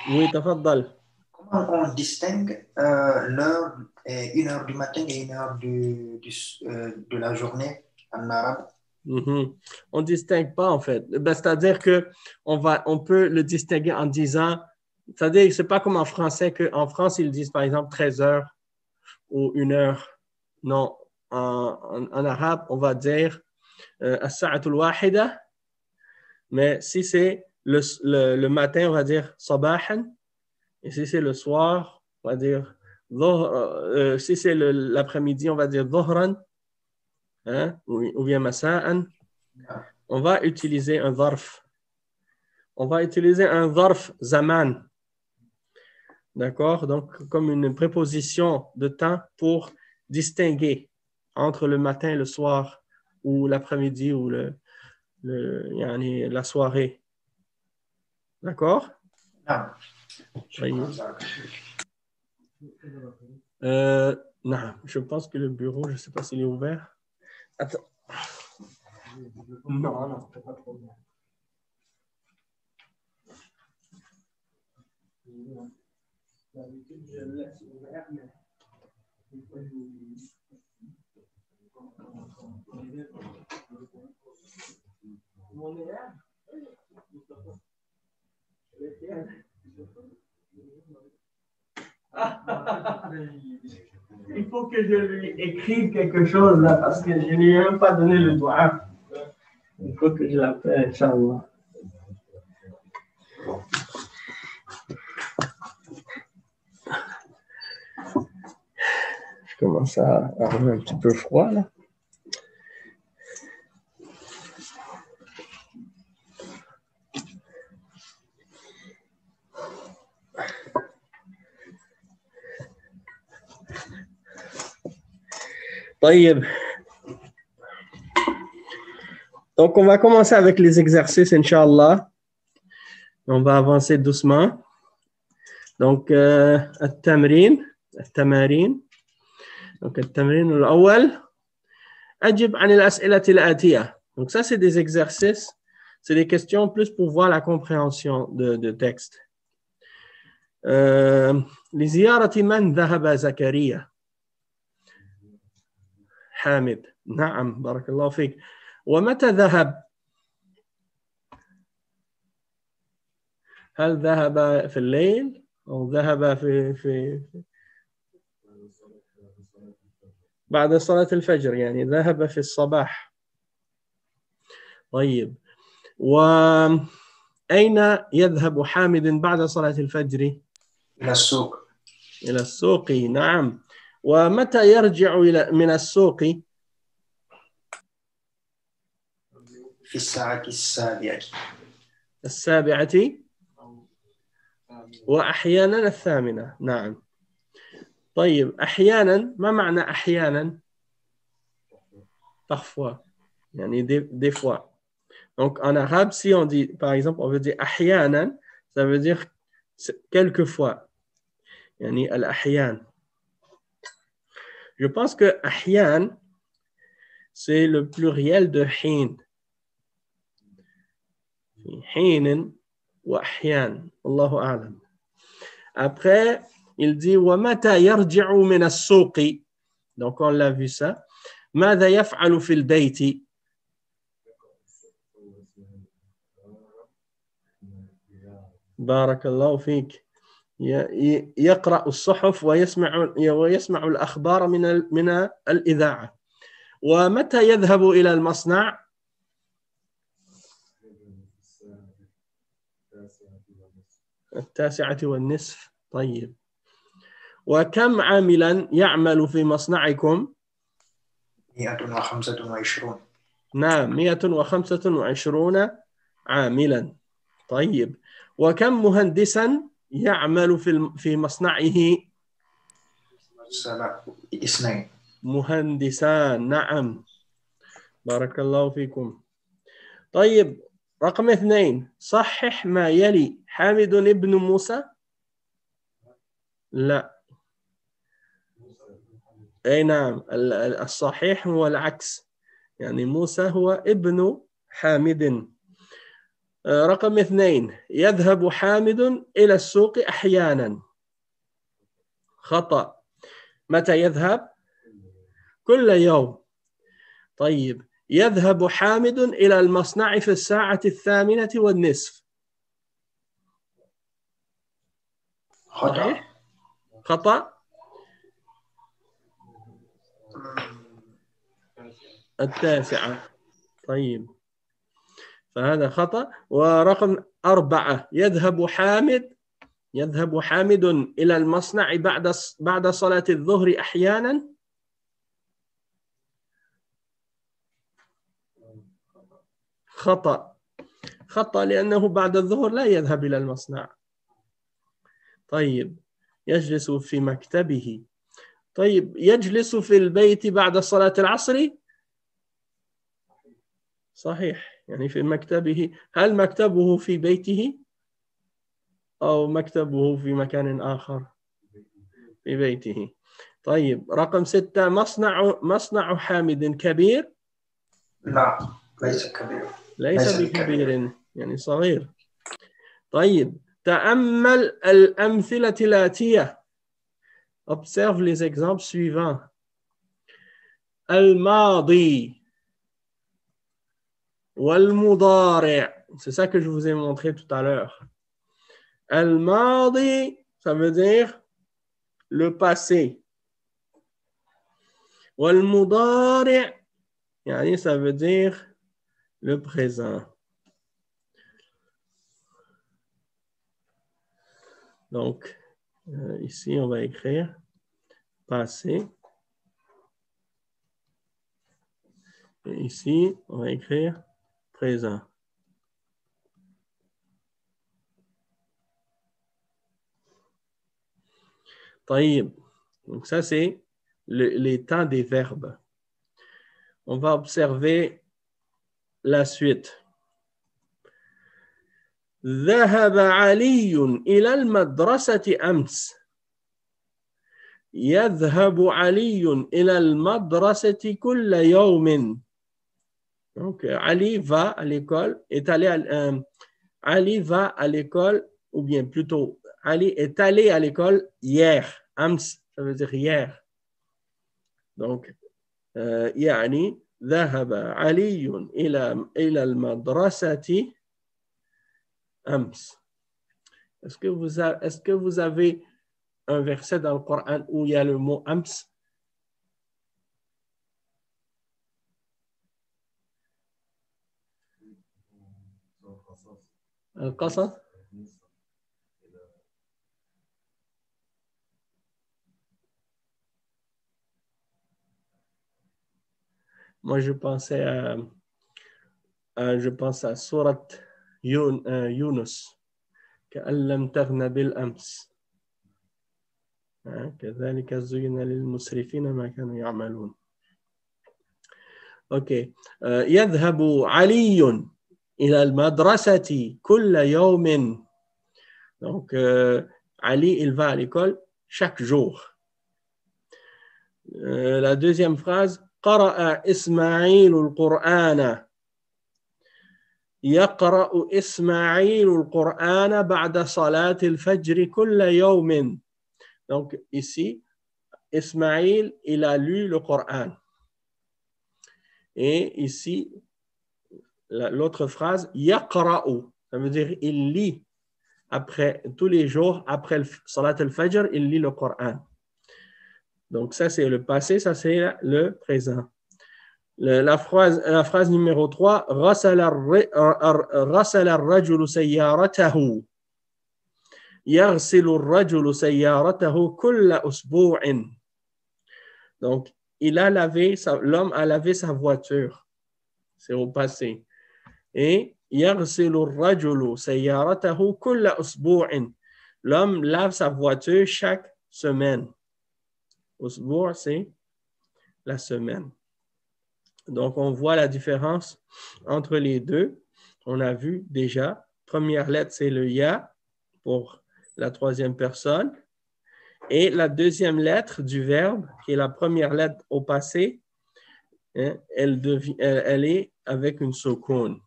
Speaker 1: Oui, tafaddal.
Speaker 4: Comment on distingue l'heure, 1 heure du matin et 1 heure de la journée en arabe?
Speaker 1: On ne distingue pas en fait. C'est-à-dire qu'on peut le distinguer en disant, c'est-à-dire que ce n'est pas comme en français, qu'en France, ils disent par exemple 13 heures ou 1 heure. Non, en arabe, on va dire as-sa'atul wahida, mais si c'est le matin, on va dire sabahan, et si c'est le soir, on va dire si c'est l'après-midi, on va dire dhuhran, hein, ou bien masa'an. On va utiliser un zarf. On va utiliser un zarf zaman. D'accord? Donc, comme une préposition de temps pour distinguer entre le matin, le soir, ou l'après-midi, ou la soirée. D'accord? Non, je pense que le bureau, je ne sais pas s'il est ouvert. Attends. Non, c'est pas trop bien. D'habitude, je le laisse ouvert, mais des fois, j'oublie. Mon élève? Il faut que je lui écrive quelque chose là parce que je ne lui ai même pas donné le doigt. Il faut que je l'appelle, Inch'Allah. Je commence à avoir un petit peu froid là. طيب. Donc, on va commencer avec les exercices, Inch'Allah. On va avancer doucement. Donc, التمرين. Donc, التمرين الأول. أجب عن الأسئلة الآتية. Donc, ça, c'est des exercices. C'est des questions plus pour voir la compréhension de texte. لزيارة من ذهب زكريا؟ حامد. نعم، بارك الله فيك. ومتى ذهب؟ هل ذهب في الليل أو ذهب في بعد صلاة الفجر، يعني ذهب في الصباح. طيب، وأين يذهب حامد بعد صلاة الفجر؟
Speaker 4: إلى السوق.
Speaker 1: إلى السوق، نعم. ومتى يرجع من السوق؟
Speaker 4: في الساعة السابعة.
Speaker 1: السابعة وأحيانا الثامنة، نعم. طيب، أحيانا، ما معنى أحيانا؟ parfois, يعني des fois. Donc en arabe, si on dit, par exemple, on veut dire أحيانا, ça veut dire quelquefois. يعني الأحيان. Je pense que أحيان, c'est le pluriel de حين. حين وأحيان. الله أعلم. Après, il dit ومتى يرجع من السوق. Donc on l'a vu ça. ماذا يفعل في البيت؟ بارك الله فيك. يقرأ الصحف ويسمع الأخبار من الإذاعة. ومتى يذهب إلى المصنع؟ التاسعة والنصف. طيب، وكم عاملا يعمل في مصنعكم؟
Speaker 4: 125.
Speaker 1: نعم، 125 عاملا. طيب، وكم مهندسا يعمل في مصنعه؟
Speaker 4: 2.
Speaker 1: مهندسان، نعم، بارك الله فيكم. طيب، رقم 2. صحح ما يلي. حامد ابن موسى؟ لا. أي نعم، الصحيح هو العكس، يعني موسى هو ابن حامد. رقم 2. يذهب حامد إلى السوق أحيانا. خطأ. متى يذهب؟ كل يوم. طيب، يذهب حامد إلى المصنع في الساعة 8:30. صحيح؟ خطأ. 9. طيب، فهذا خطأ. ورقم 4. يذهب حامد إلى المصنع بعد صلاة الظهر أحيانا. خطأ لأنه بعد الظهر لا يذهب إلى المصنع. طيب، يجلس في مكتبه. طيب، يجلس في البيت بعد صلاة العصر. صحيح، يعني في مكتبه. هل مكتبه في بيته أو مكتبه في مكان آخر؟ في بيته. طيب، رقم 6. مصنع حامد كبير؟
Speaker 4: لا، ليس كبير.
Speaker 1: ليس بكبير، يعني صغير. طيب، تأمل الأمثلة الآتية. Observe les exemples suivants. الماضي والمضارع. C'est ça que je vous ai montré tout à l'heure. الماضي, ça veut dire le passé. والمضارع يعني ça veut dire le présent. Donc, ici, on va écrire passé. Et ici, on va écrire présent. طيب. Donc, ça, c'est les temps des verbes. On va observer la suite. ذهب علي إلى المدرسة أمس. يذهب علي إلى المدرسة كل يوم. Donc, Ali va à l'école, Ali va à l'école, ou bien plutôt, Ali est allé à l'école hier. Ams, ça veut dire hier. Donc, يعني ذهب علي إلى المدرسة أمس. Est-ce que vous avez un verset dans le Coran où il y a le mot Ams? Al-Qasas? Moi, je pense à Surat Yunus. كأن لم تغن بالأمس. كذلك زين للمسرفين ما كانوا يعملون. OK. يذهب علي إلى المدرسة كل يوم. Donc, Ali, il va à l'école chaque jour. La deuxième phrase, قرأ إسماعيل القرآن. يقرأ إسماعيل القرآن بعد صلاة الفجر كل يوم. Donc, ici, Ismaïl, il a lu le Coran. Et ici, l'autre phrase, yaqra'u, ça veut dire il lit tous les jours, après le Salat al-Fajr, il lit le Coran. Donc, ça, c'est le passé, ça, c'est le présent. La phrase numéro 3, غسل الرجل سيارته. يغسل الرجل سيارته كل أسبوع. Donc, l'homme a lavé sa voiture. C'est au passé. Et يغسل الرجل سيارته كل أسبوع. L'homme lave sa voiture chaque semaine. أسبوع, c'est la semaine. Donc, on voit la différence entre les deux. On a vu déjà, première lettre, c'est le ya pour la troisième personne. Et la deuxième lettre du verbe, qui est la première lettre au passé, elle est avec une soukoun.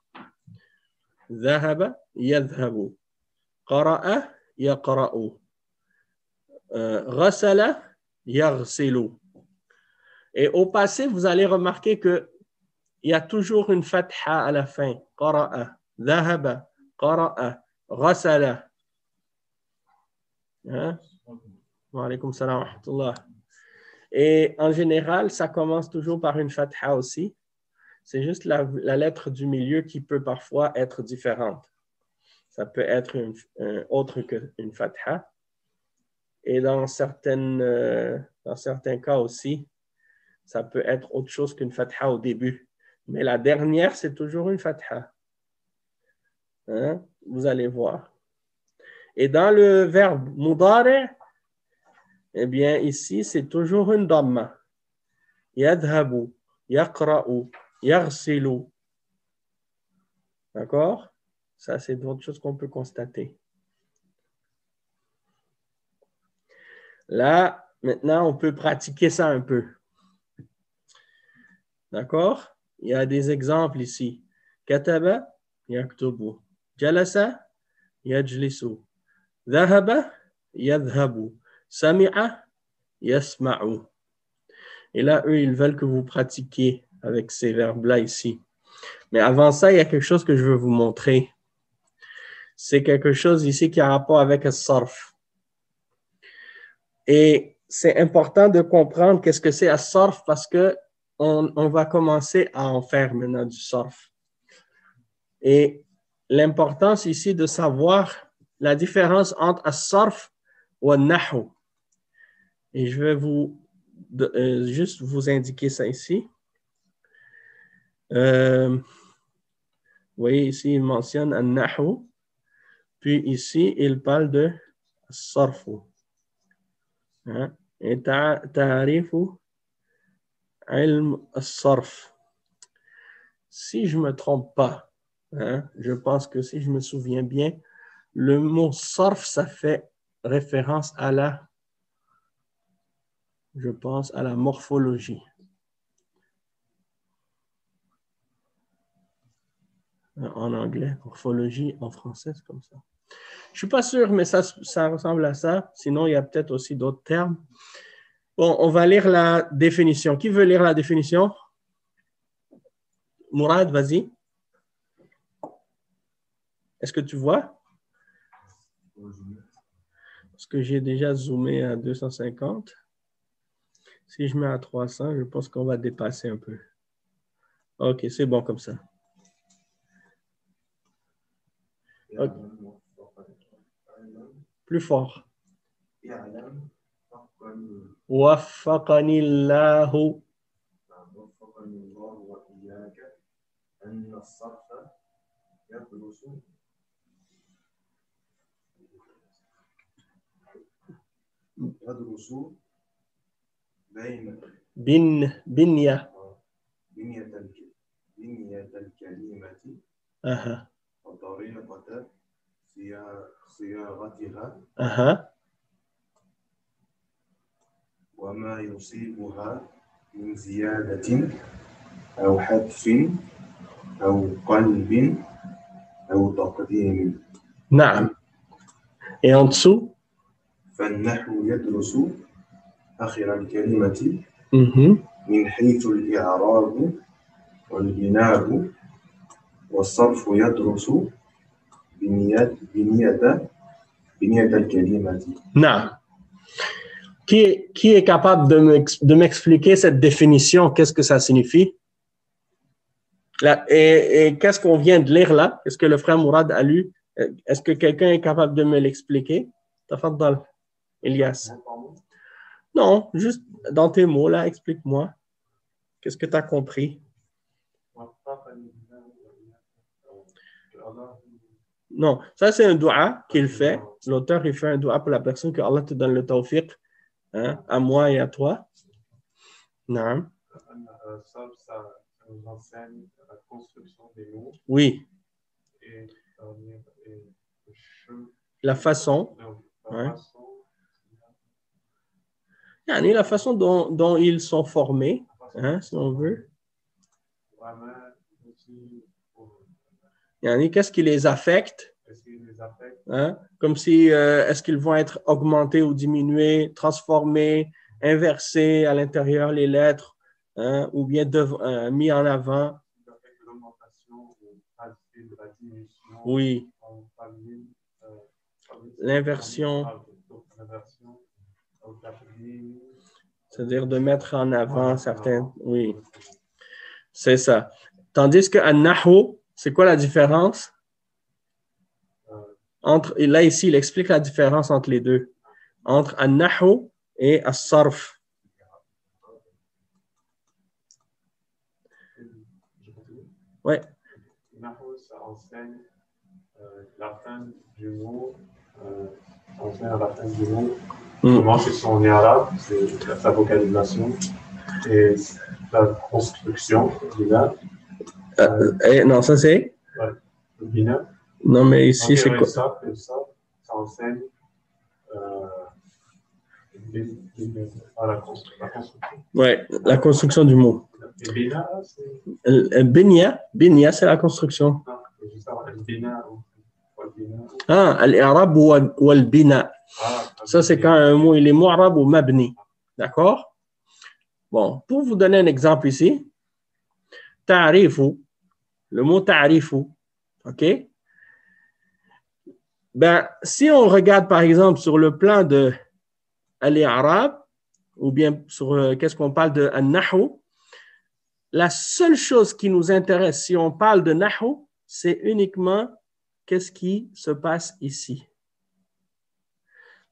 Speaker 1: ذهب يذهب. قرأ يقرأ. غسل يغسل. Et au passé, vous allez remarquer qu'il y a toujours une fatha à la fin. قرأ, ذهب, قرأ, غسل. Wa alaykoum salam wa rahmatullah. Et en général, ça commence toujours par une fatha aussi. C'est juste la lettre du milieu qui peut parfois être différente. Ça peut être autre qu'une fatha. Et dans certains cas aussi, ça peut être autre chose qu'une fatha au début. Mais la dernière, c'est toujours une fatha. Vous allez voir. Et dans le verbe mudari', eh bien, ici, c'est toujours une damma. Yadhabu, yaqra'u, yaghsilu. D'accord? Ça, c'est d'autres choses qu'on peut constater. Là, maintenant, on peut pratiquer ça un peu. D'accord? Il y a des exemples ici. Kataba, yaktubu. Jalasa, yajlisu. Dhahaba, yadhabu. Sami'a, yasma'u. Et là, eux, ils veulent que vous pratiquiez avec ces verbes-là ici. Mais avant ça, il y a quelque chose que je veux vous montrer. C'est quelque chose ici qui a rapport avec le sarf. Et c'est important de comprendre qu'est-ce que c'est as-sarf parce que on va commencer à en faire maintenant du sarf. Et l'importance ici de savoir la différence entre as-sarf ou an-nahw. Et je vais juste vous indiquer ça ici. Vous voyez ici, il mentionne an-nahw. Puis ici, il parle de as-sarf. Hein? Et ta'arifu ilm as-sarf. Si je ne me trompe pas, hein, je pense que si je me souviens bien, le mot sarf, ça fait référence à je pense, à la morphologie. En anglais, morphologie, en français, c'est comme ça. Je ne suis pas sûr, mais ça ressemble à ça. Sinon, il y a peut-être aussi d'autres termes. Bon, on va lire la définition. Qui veut lire la définition? Mourad, vas-y. Est-ce que tu vois? Parce que j'ai déjà zoomé à 250. Si je mets à 300, je pense qu'on va dépasser un peu. OK, c'est bon comme ça. Okay. Plus fort. وفقني الله
Speaker 2: وإياك أن الصرف يدرس
Speaker 1: بنية
Speaker 2: الكلمة وطريقة صياغتها وما يصيبها من زيادة أو حذف أو قلب أو تقديم.
Speaker 1: نعم. Et en dessous?
Speaker 2: فالنحو يدرس آخر الكلمة من حيث الإعراب والبناء والصرف يدرس بنية الكلمة.
Speaker 1: نعم. Qui est capable de m'expliquer cette définition? Qu'est-ce que ça signifie? Là, et qu'est-ce qu'on vient de lire là? Est-ce que le frère Mourad a lu? Est-ce que quelqu'un est capable de me l'expliquer? Tafaddal, Elias. Non, juste dans tes mots là, explique-moi. Qu'est-ce que tu as compris? Non, ça c'est un dua qu'il fait. L'auteur, il fait un dua pour la personne que Allah te donne le tawfiq, hein, à moi et à toi. Non.
Speaker 2: Ça nous enseigne la construction des mots.
Speaker 1: Oui.
Speaker 2: Et
Speaker 1: la façon. La façon dont ils sont formés, hein, si on veut. Qu'est-ce qui les affecte? Hein? Comme si, est-ce qu'ils vont être augmentés ou diminués, transformés, inversés à l'intérieur, les lettres, hein, ou bien mis en avant? Oui. L'inversion. C'est-à-dire de mettre en avant certains. Oui. C'est ça. Tandis que an-nahw, c'est quoi la différence? Et là, ici, il explique la différence entre les deux. Entre an-nahw et as-sarf. Oui.
Speaker 2: Nahw, ça enseigne la fin du mot. Enseigne la fin du mot. Comment c'est son arabe, c'est sa vocalisation et la construction du verbe.
Speaker 1: Non, ça c'est?
Speaker 2: Ouais, le bina.
Speaker 1: Non, mais ici, c'est quoi?
Speaker 2: Ça enseigne la construction.
Speaker 1: Oui, la construction du mot.
Speaker 2: Le bina, c'est...
Speaker 1: Binya, c'est la construction.
Speaker 2: Non, le bina.
Speaker 1: Al-i'rab ou al-bina. Ça, c'est quand un mot, il est mu'rab ou mabni. D'accord? Bon, pour vous donner un exemple ici, ta'rifu, le mot ta'rifu, OK? Ben, si on regarde, par exemple, sur le plan de al-i'rab, ou bien sur qu'est-ce qu'on parle de Nahu, la seule chose qui nous intéresse si on parle de Nahu, c'est uniquement qu'est-ce qui se passe ici.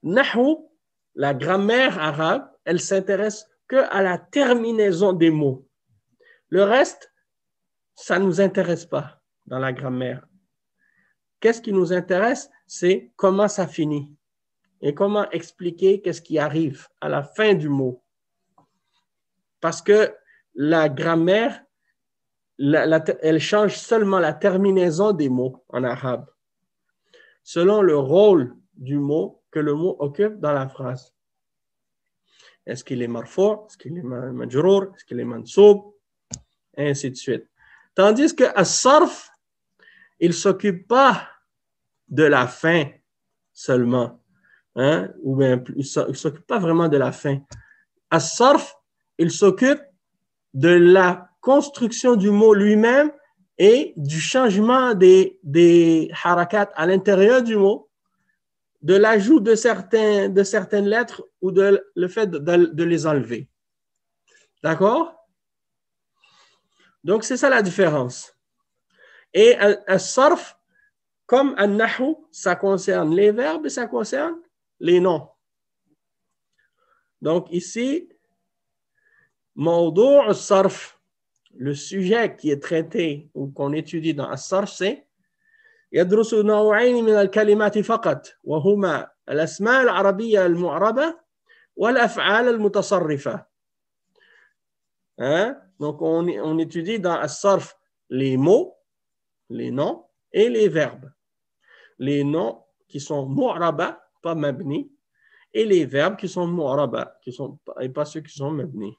Speaker 1: Nahu, la grammaire arabe, elle s'intéresse qu'à la terminaison des mots. Le reste, ça ne nous intéresse pas dans la grammaire. Qu'est-ce qui nous intéresse? C'est comment ça finit et comment expliquer qu'est-ce qui arrive à la fin du mot. Parce que la grammaire, elle change seulement la terminaison des mots en arabe, selon le rôle du mot que le mot occupe dans la phrase. Est-ce qu'il est marfou', est-ce qu'il est majrour, est-ce qu'il est mansoub, et ainsi de suite. Tandis que as-sarf, il ne s'occupe pas de la fin seulement, hein? Ou bien il ne s'occupe pas vraiment de la fin. As-sarf, il s'occupe de la construction du mot lui-même et du changement des harakat à l'intérieur du mot, de l'ajout de certaines lettres ou de le fait de les enlever. D'accord? Donc, c'est ça la différence. Et as-sarf, comme al-nahu, ça concerne les verbes et ça concerne les noms. Donc, ici, mawdu' as-sarf, le sujet qui est traité ou qu'on étudie dans as-sarf, c'est يدرس نوعين من الكلمات فقط وهما الأسماء العربية المعربة والأفعال المتصرفة. Hein? Donc, on étudie dans as-sarf les mots, les noms et les verbes. Les noms qui sont mu'raba, pas mabni, et les verbes qui sont mu'raba, et pas ceux qui sont mabni.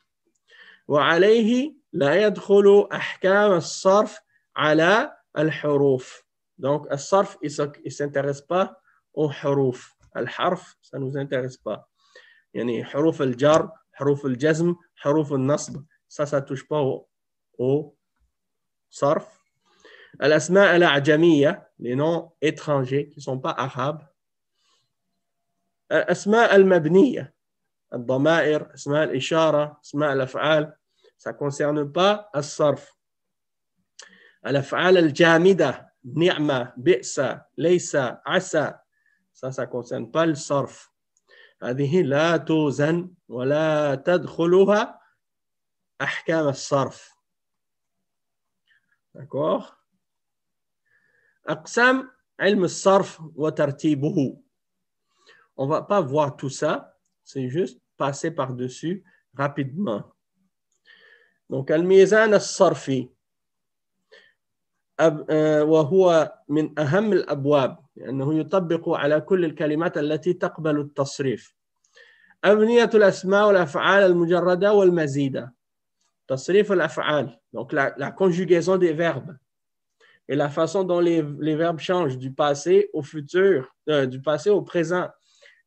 Speaker 1: وعليه لا يدخل أحكام الصرف على الحروف. Donc, al-sarf, il ne s'intéresse pas aux huruf. Al-harf, ça ne nous intéresse pas. Yani, huruf al-jar, huruf al-jazm, huruf al-nasb, ça ne touche pas au sarf. Al-asma' al-a'jamiyya, les noms étrangers qui ne sont pas arabes. Al-asma' al-mabniyya, al-dama'ir, asma' al-ishara, asma' al-af'al, ça ne concerne pas al-sarf. Al-af'al al-jamida, ni'ma, bi'sa, laysa, asa, ça ne concerne pas le sarf. هذه لا توزن ولا تدخلها أحكام الصرف. D'accord? أقسام علم الصرف وترتيبه. On ne va pas voir tout ça, c'est juste passer par-dessus rapidement. Donc, الميزان الصرفي وهو من أهم الأبواب لأنه يطبق على كل الكلمات التي تقبل التصريف. أبنية الأسماء والأفعال المجردة والمزيدة. تصريف الأفعال, donc la conjugaison des verbes et la façon dont les verbes changent du passé au futur, du passé au présent.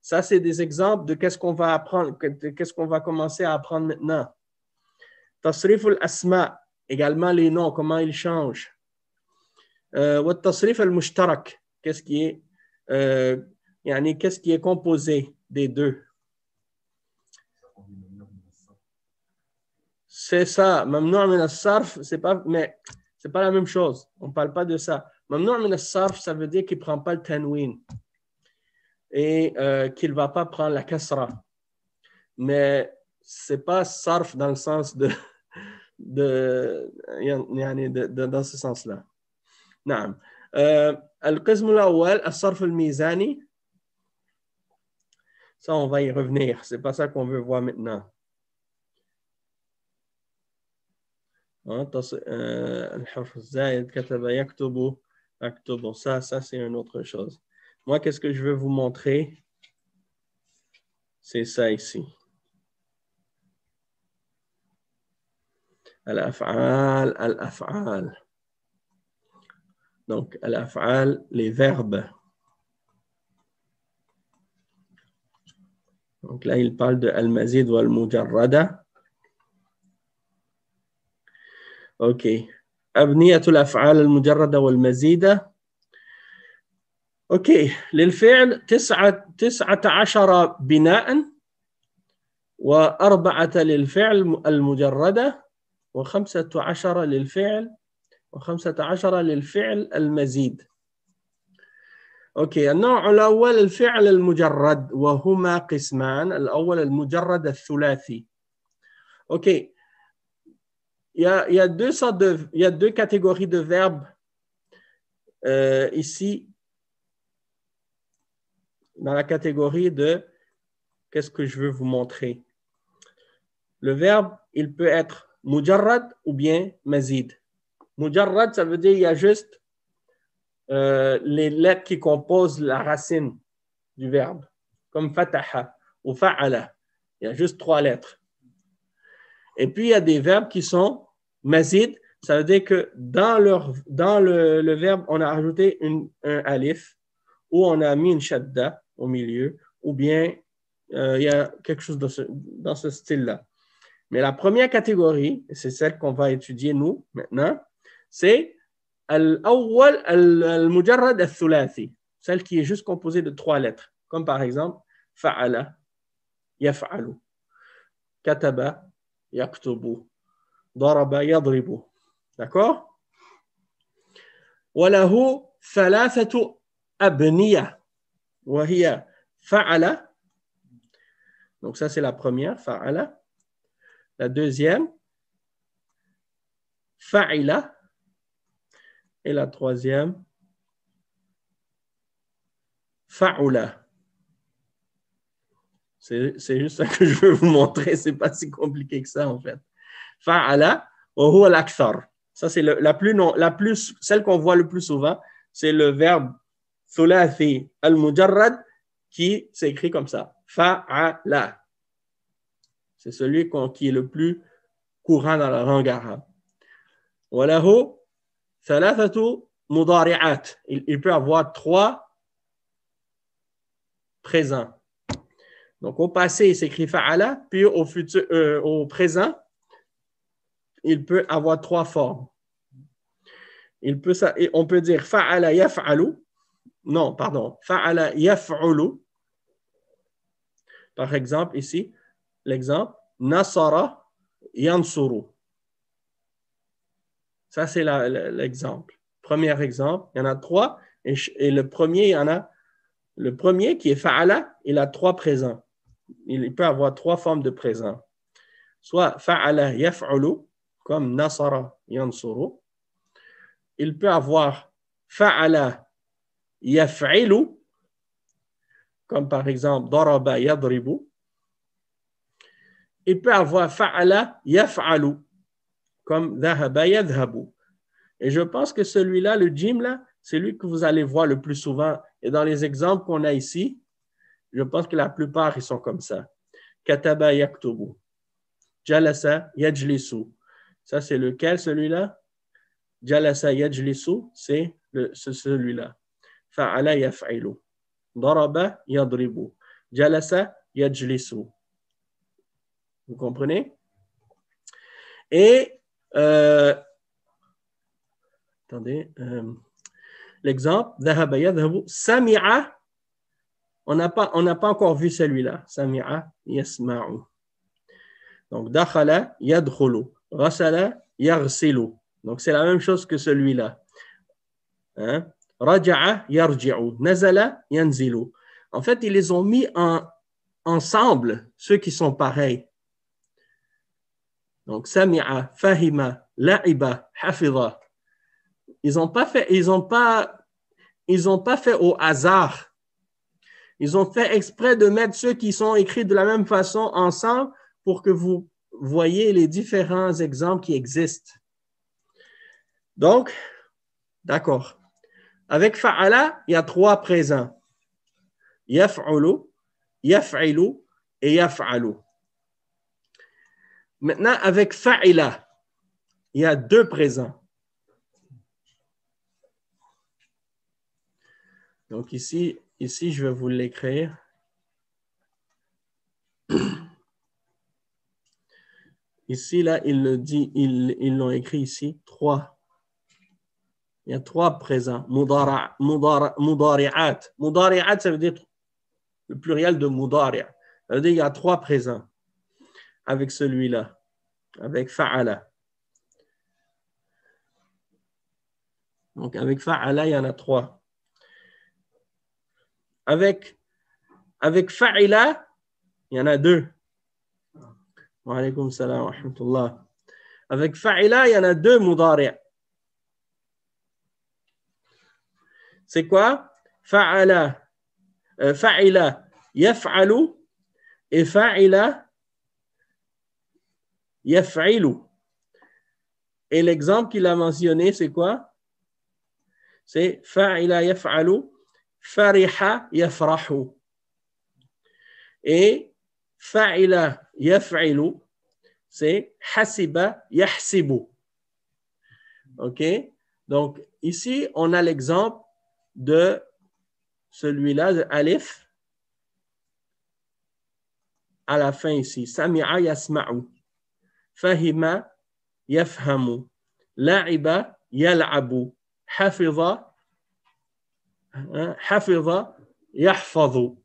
Speaker 1: Ça, c'est des exemples de qu'est-ce qu'on va apprendre, qu'est-ce qu'on va commencer à apprendre maintenant. تصريف الأسماء, également les noms, comment ils changent. والتصريف المشترك, qu'est-ce qui est composé des deux. C'est ça. Mamnu' min as-sarf, c'est pas la même chose. On ne parle pas de ça. Mamnu' min as-sarf, ça veut dire qu'il ne prend pas le tanwin et qu'il ne va pas prendre la kasra. Mais ce n'est pas sarf dans le sens dans ce sens-là. نعم. القسم الأول الصرف الميزاني. Ça, on va y revenir. Ce n'est pas ça qu'on veut voir maintenant. الحرف الزائد كتب يكتب أكتب. Ça c'est une autre chose. Moi, qu'est-ce que je veux vous montrer? C'est ça ici. Al-af'al. Donc, al-af'al, les verbes. Donc là, il parle de al-mazid ou al-mujarrada. OK. أبنية الأفعال المجردة والمزيدة. OK. للفعل 19 بناء وأربعة للفعل المجردة وخمسة عشر للفعل المزيد. أوكي، النوع الأول الفعل المجرد وهما قسمان. الأول المجرد الثلاثي. أوكي، il y a deux catégories de verbes ici dans la catégorie de qu'est-ce que je veux vous montrer. Le verbe, il peut être mujarrad ou bien mazid. Mujarrad, ça veut dire il y a juste les lettres qui composent la racine du verbe, comme fataha ou fa'ala. Il y a juste 3 lettres. Et puis, il y a des verbes qui sont mazid, ça veut dire que dans le verbe, on a ajouté un alif ou on a mis une shadda au milieu, ou bien il y a quelque chose dans ce style-là. Mais la première catégorie, c'est celle qu'on va étudier nous maintenant, c'est al-awwal al-mujarrad al-thulathi, celle qui est juste composée de 3 lettres, comme par exemple fa'ala, yaf'alu, kataba, yaktubu, daraba, yadribu. D'accord? وله ثلاثة أبنية وهي فعل. Donc ça c'est la première, fa'ala. La deuxième, fa'ila. Et la troisième, fa'ula. C'est juste ça que je veux vous montrer. C'est pas si compliqué que ça en fait. Fa'ala wa huwa al-akthar. Ça c'est celle qu'on voit le plus souvent. C'est le verbe thulathi al-mujarrad qui s'écrit comme ça. Fa'ala. C'est celui qui est le plus courant dans la langue arabe. وله ثلاثة مضارعات. Il peut avoir 3 présents. Donc au passé, il s'écrit fa'ala, puis au présent, il peut avoir 3 formes. On peut dire fa'ala yaf'alu. Non, pardon. Fa'ala yaf'ulu. Par exemple, ici, l'exemple, nasara yansuru. Ça, c'est l'exemple. Premier exemple, il y en a 3. Et le premier, le premier qui est fa'ala, il a 3 présents. Il peut avoir 3 formes de présent. Soit fa'ala yaf'ulu, comme nasara yansuru. Il peut avoir fa'ala yaf'ilu, comme par exemple daraba yadribu. Il peut avoir fa'ala yaf'alu, comme dhahaba yadhabu. Et je pense que celui-là, le jim là, c'est lui que vous allez voir le plus souvent. Et dans les exemples qu'on a ici, je pense que la plupart, ils sont comme ça. Kataba yaktubu. Jalasa yajlisu. Ça, c'est lequel, celui-là? Jalasa yajlisu, c'est celui-là. Fa'ala yaf'ilu. Daraba yadribu. Jalasa yajlisu. Vous comprenez? Et attendez, l'exemple, dhahaba yadhabu, sami'a, on n'a pas encore vu celui-là. Sami'a yasma'u. Donc, dakhala yadkhulu, ghasala yaghsilu. Donc, c'est la même chose que celui-là. Hein? Raja'a yarji'u, nazala yanzilu. En fait, ils les ont mis ensemble, ceux qui sont pareils. Donc, sami'a, fahima, la'iba, hafidha. Ils n'ont pas fait au hasard. Ils ont fait exprès de mettre ceux qui sont écrits de la même façon ensemble pour que vous voyez les différents exemples qui existent. Donc, d'accord. Avec fa'ala, il y a 3 présents. Yaf'ulu, yaf'ilu et yaf'alu. Maintenant, avec fa'ila, il y a 2 présents. Donc ici, je vais vous l'écrire. Ici, là, ils l'ont écrit ici, 3. Il y a 3 présents. Mudari'at. Mudari'at, ça veut dire le pluriel de mudari'. Ça veut dire qu'il y a 3 présents. avec celui-là, avec fa'ala. Donc, avec fa'ala, il y en a 3. Avec fa'ila, il y en a 2. Wa alaykum salam wa rahmatullah. Avec fa'ila, il y en a 2 mudari'. C'est quoi? Fa'ala, fa'ila yaf'alu et fa'ila yaf'ilu. Et l'exemple qu'il a mentionné, c'est quoi? C'est fa'ila yaf'alu, fariha yafrahu. Et fa'ila yaf'ilu, c'est hasiba yahsibu. OK? Donc, ici, on a l'exemple de celui-là, de alif, à la fin ici. Sami'a yasma'u. Fahima yafhamu. La'iba yal'abu. Hafiza yahfazu.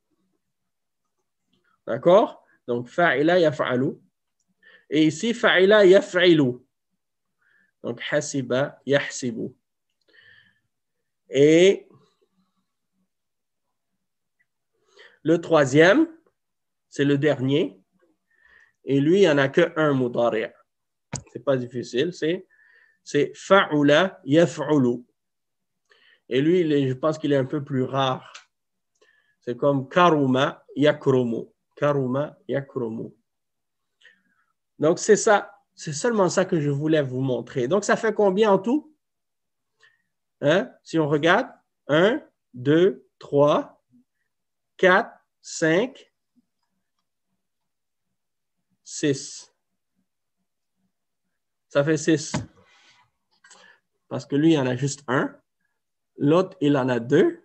Speaker 1: D'accord? Donc, fa'ila yaf'alu. Et ici, fa'ila yaf'ilu. Donc, hasiba yahsibu. Et le troisième, c'est le dernier. Et lui, il n'y en a qu'un mudari'. Ce n'est pas difficile. C'est fa'ula yaf'ulu. Et lui, je pense qu'il est un peu plus rare. C'est comme karuma yakrumu. Karuma yakrumu. Donc, c'est ça. C'est seulement ça que je voulais vous montrer. Donc, ça fait combien en tout? Hein? Si on regarde, 1, 2, 3, 4, 5, 6. Ça fait 6. Parce que lui, il y en a juste un. L'autre, il en a 2.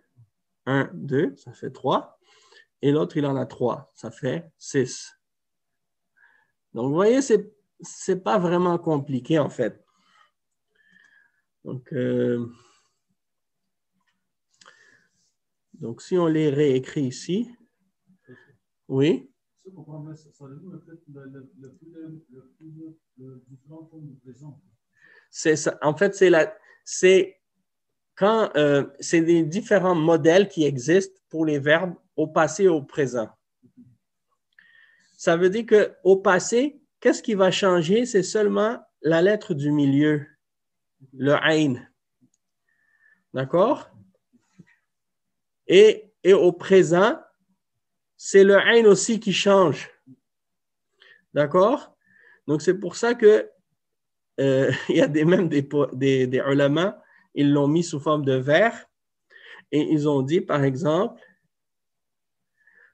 Speaker 1: 1, 2, ça fait 3. Et l'autre, il en a 3. Ça fait 6. Donc, vous voyez, c'est pas vraiment compliqué, en fait. Donc, si on les réécrit ici, oui. C'est ça. En fait, c'est des différents modèles qui existent pour les verbes au passé et au présent. Ça veut dire qu'au passé, qu'est-ce qui va changer? C'est seulement la lettre du milieu, le ayn. D'accord? Et au présent, c'est le ayn aussi qui change. D'accord? Donc, c'est pour ça que il y a même des ulama, ils l'ont mis sous forme de vers et ils ont dit, par exemple,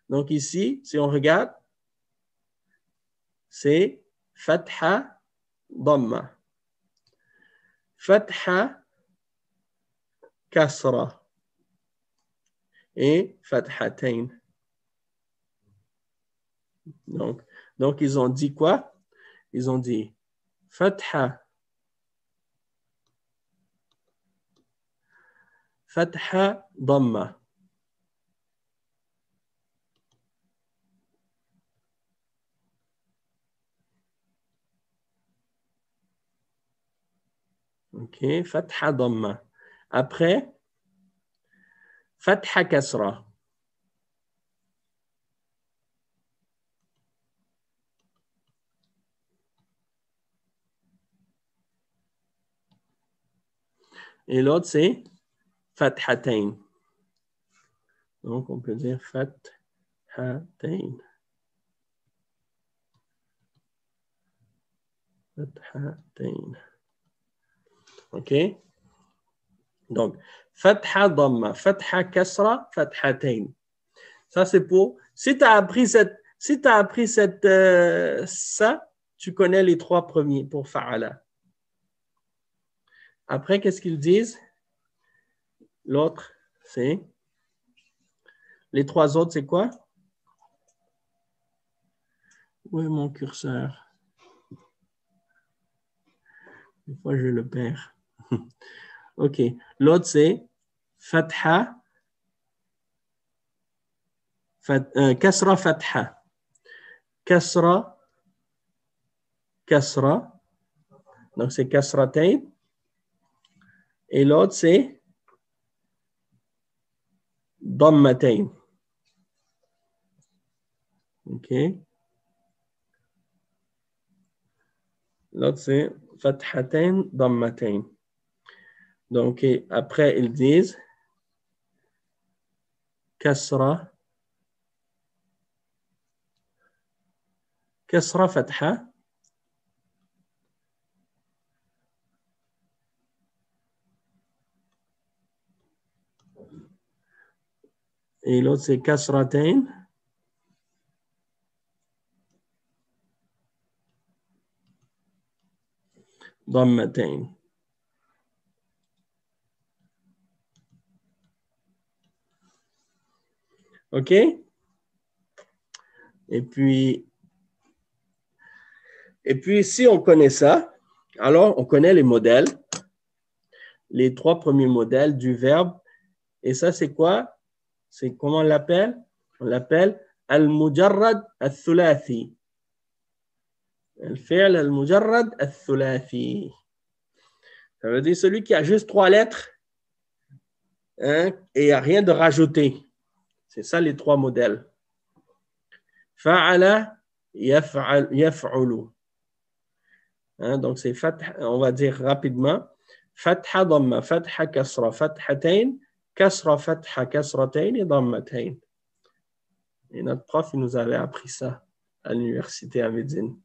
Speaker 1: donc ici, si on regarde, c'est fatha dhamma. Fatha kasra et fathatayn. Donc, ils ont dit quoi? Ils ont dit fatha dhamma. OK, fatha dhamma. Après, fatha kasra. Et l'autre, c'est fathatayn. Donc, on peut dire fathatayn. Fathatayn. OK? Donc, fatha dhamma, fatha kasra, fathatayn. Ça, c'est pour... Si tu as appris ça, tu connais les 3 premiers pour fa'ala. Après, qu'est-ce qu'ils disent? L'autre, c'est... Les 3 autres, c'est quoi? Où est mon curseur? Des fois, je le perds. OK. L'autre, c'est fatha, kasra fatha. Kasra kasra. Donc, c'est kasratain. Et l'autre, c'est dammatain. OK. L'autre, c'est fathatain, dammatain. Donc, et après, ils disent kasra, kasra fatha. Et l'autre, c'est kasratain. Dammatain. OK? Et puis, si on connaît ça, alors on connaît les modèles, les 3 premiers modèles du verbe. Et ça, c'est quoi? C'est comment on l'appelle? On l'appelle al-mujarrad al-thulathi. Al-fi'l al-mujarrad al-thulathi. Ça veut dire celui qui a juste 3 lettres, hein, et il n'y a rien de rajouté. C'est ça les 3 modèles. Fa'ala, yaf'ulu. Hein, donc, c'est on va dire rapidement. Fatha, damma, fatha, kasra, fathatain, kasra, fatha, kasratain et dammatain. Et notre prof, il nous avait appris ça à l'université à Médine.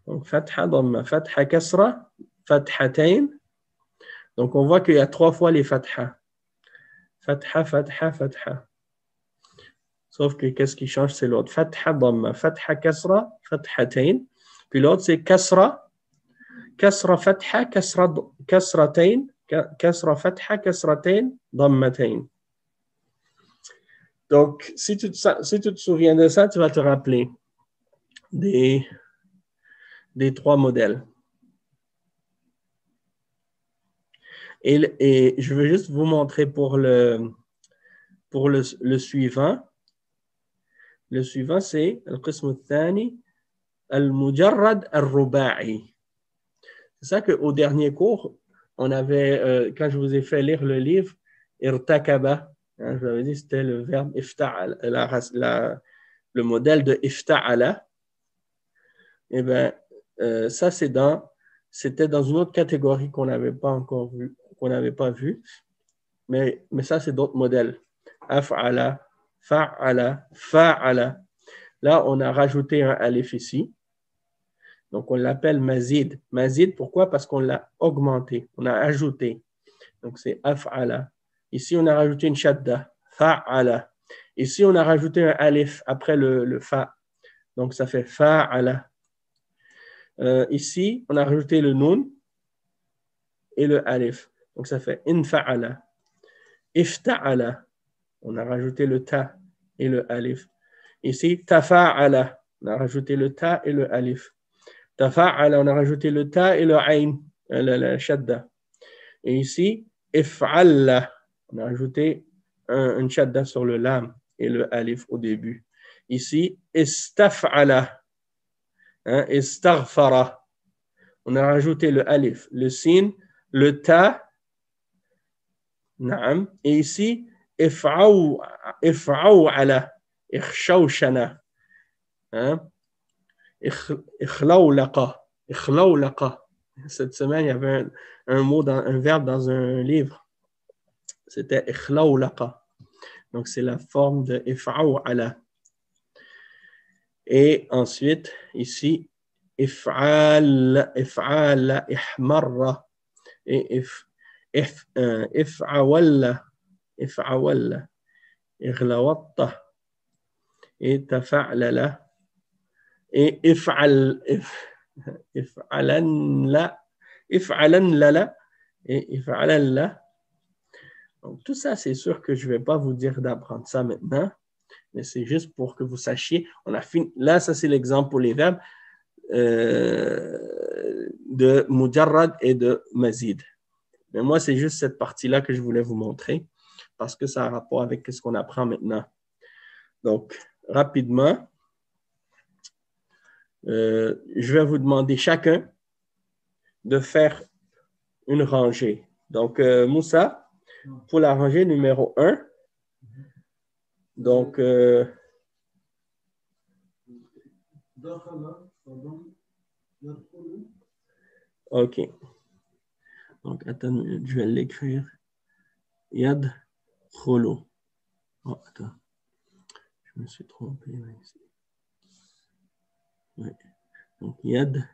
Speaker 1: Donc, fatha, damma, fatha, kasra, fathatain. Donc, on voit qu'il y a 3 fois les fatha. Fatha, fatha, fatha. Sauf que qu'est-ce qui change, c'est l'autre. Fatha, damma, fatha, kasra, fathatain. Puis l'autre, c'est kasra, kasra, fatha, kasratain, kasra, fatha, kasratain, dammatain. Donc, si tu te souviens de ça, tu vas te rappeler des 3 modèles. Et je veux juste vous montrer pour le suivant. Le suivant, c'est al-qism al-thani, al-mujarrad al-ruba'i. C'est ça qu'au dernier cours, on avait, quand je vous ai fait lire le livre, irtakaba, hein, je vous avais dit c'était le verbe ifta'ala, le modèle de ifta'ala. Eh bien, ça, c'était dans une autre catégorie qu'on n'avait pas encore vu, qu'on n'avait pas vu. Mais ça, c'est d'autres modèles. Af'ala, fa'ala, fa'ala. Là, on a rajouté un alif ici. Donc, on l'appelle mazid. Mazid, pourquoi? Parce qu'on l'a augmenté. On a ajouté. Donc, c'est af'ala. Ici, on a rajouté une shadda. Fa'ala. Ici, on a rajouté un alif après le fa. Donc, ça fait fa'ala. Ici, on a rajouté le nun et le alif. Donc, ça fait infa'ala. Ifta'ala. On a rajouté le ta et le alif. Ici, tafa'ala. On a rajouté le ta et le alif. Tafa'ala, on a rajouté le ta et le ayn, la shadda. Et ici, if'alla. On a rajouté un shadda sur le lam et le alif au début. Ici, istaf'ala. Hein, istaghfara. On a rajouté le alif, le sin, le ta. Naam. Et ici, if'aw'ala. Ikhshawshana. Hein? Ikhlawlaqa. Ikhlawlaqa. Cette semaine, il y avait un verbe dans un livre. C'était ikhlawlaqa. Donc, c'est la forme de if'aw'ala. Et ensuite, ici, if'ala, ihmarra. Et if'awalla, ighlawatta. Et tafa'lala. Et if'alan la, et if'alan la. Donc, tout ça, c'est sûr que je ne vais pas vous dire d'apprendre ça maintenant, mais c'est juste pour que vous sachiez. On a fini. Là, ça, c'est l'exemple pour les verbes de mujarrad et de mazid. Mais moi, c'est juste cette partie-là que je voulais vous montrer parce que ça a rapport avec ce qu'on apprend maintenant. Donc, rapidement, je vais vous demander chacun de faire une rangée. Donc, Moussa, pour la rangée numéro 1, donc, OK. Donc, attends, je vais l'écrire. Yad Kholo. Oh, attends. Je me suis trompé là, ici. Ouais. Donc, Yad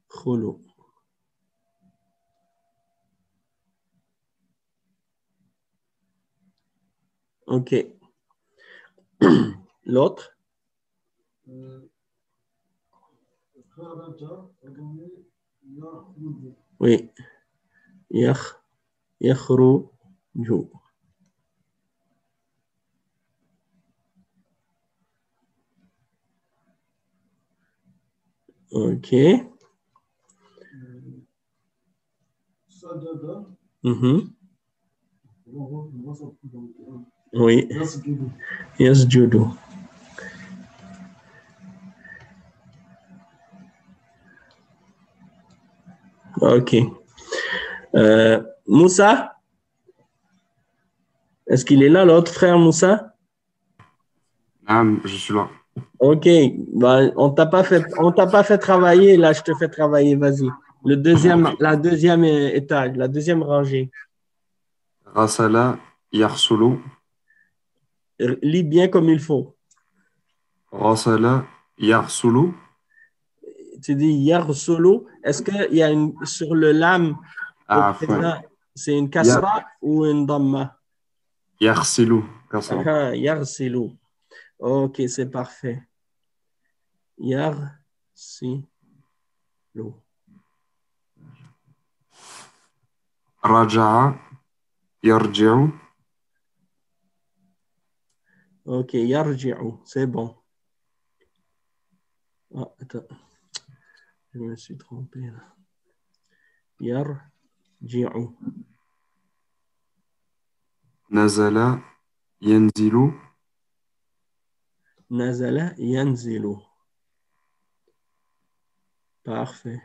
Speaker 1: Kholo. OK. L'autre? Oui. Yakhruju. OK. Oui. Yasjudu. OK. Moussa? Est-ce qu'il est là, l'autre frère Moussa?
Speaker 5: Je suis là.
Speaker 1: OK. Ben, on t'a pas fait travailler. Là, je te fais travailler. Vas-y. La deuxième étage, la deuxième rangée.
Speaker 5: Rasala Yarsulu.
Speaker 1: Lis bien comme il faut.
Speaker 5: Rasala Yarsulu.
Speaker 1: Tu dis Yarsulu. Est-ce qu'il y a sur le lam au présent, c'est une kasra ou une damma?
Speaker 5: Yarsilu. Kasra.
Speaker 1: Yarsilu. OK, c'est parfait. Yarsilu.
Speaker 5: Raja'a Yarji'u.
Speaker 1: OK, Yarji'u. C'est bon. Ah, attends. Je me suis trompé là. Yarji'u.
Speaker 5: Nazala Yanzilu.
Speaker 1: Nazala yanzilu. Parfait.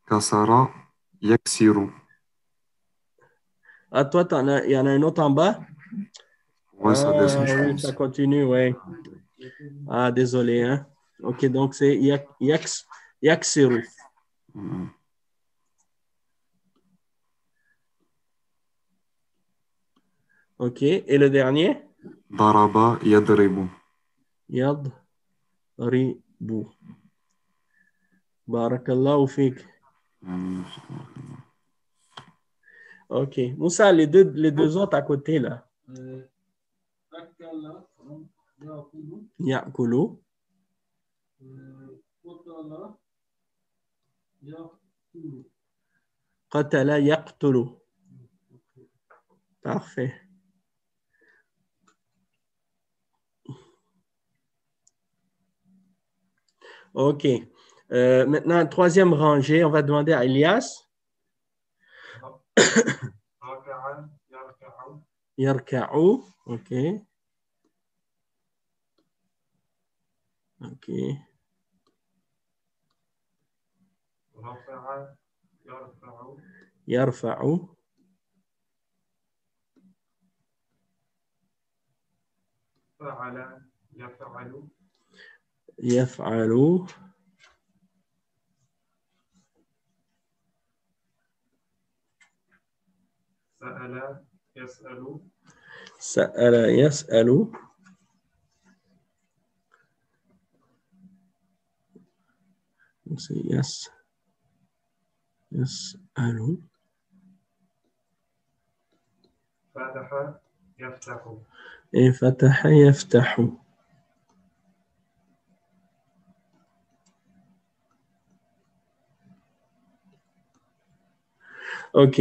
Speaker 5: Kasara Yaksiru.
Speaker 1: Ah, toi, il y en a un autre en bas?
Speaker 5: Ouais, ça descend, je
Speaker 1: oui,
Speaker 5: pense.
Speaker 1: ça continue, oui. Ah, désolé, hein. OK, donc c'est Yaksiru. OK, et le dernier?
Speaker 5: Daraba Yadribu.
Speaker 1: Yadribu. Barakallahu fik. OK. Moussa, les deux autres à côté, là. Ya'kulu. Qatala yaqtulu. Parfait. OK. Maintenant, troisième rangée, on va demander à Elias. Yarka'u. OK. OK. Yarfa'u. Yaf'alu.
Speaker 2: Sa'ala yas'alu.
Speaker 1: Sa'ala yas'alu. C'est yas'alu.
Speaker 2: Fataha yaftahu.
Speaker 1: Et fataha yaftahu. OK.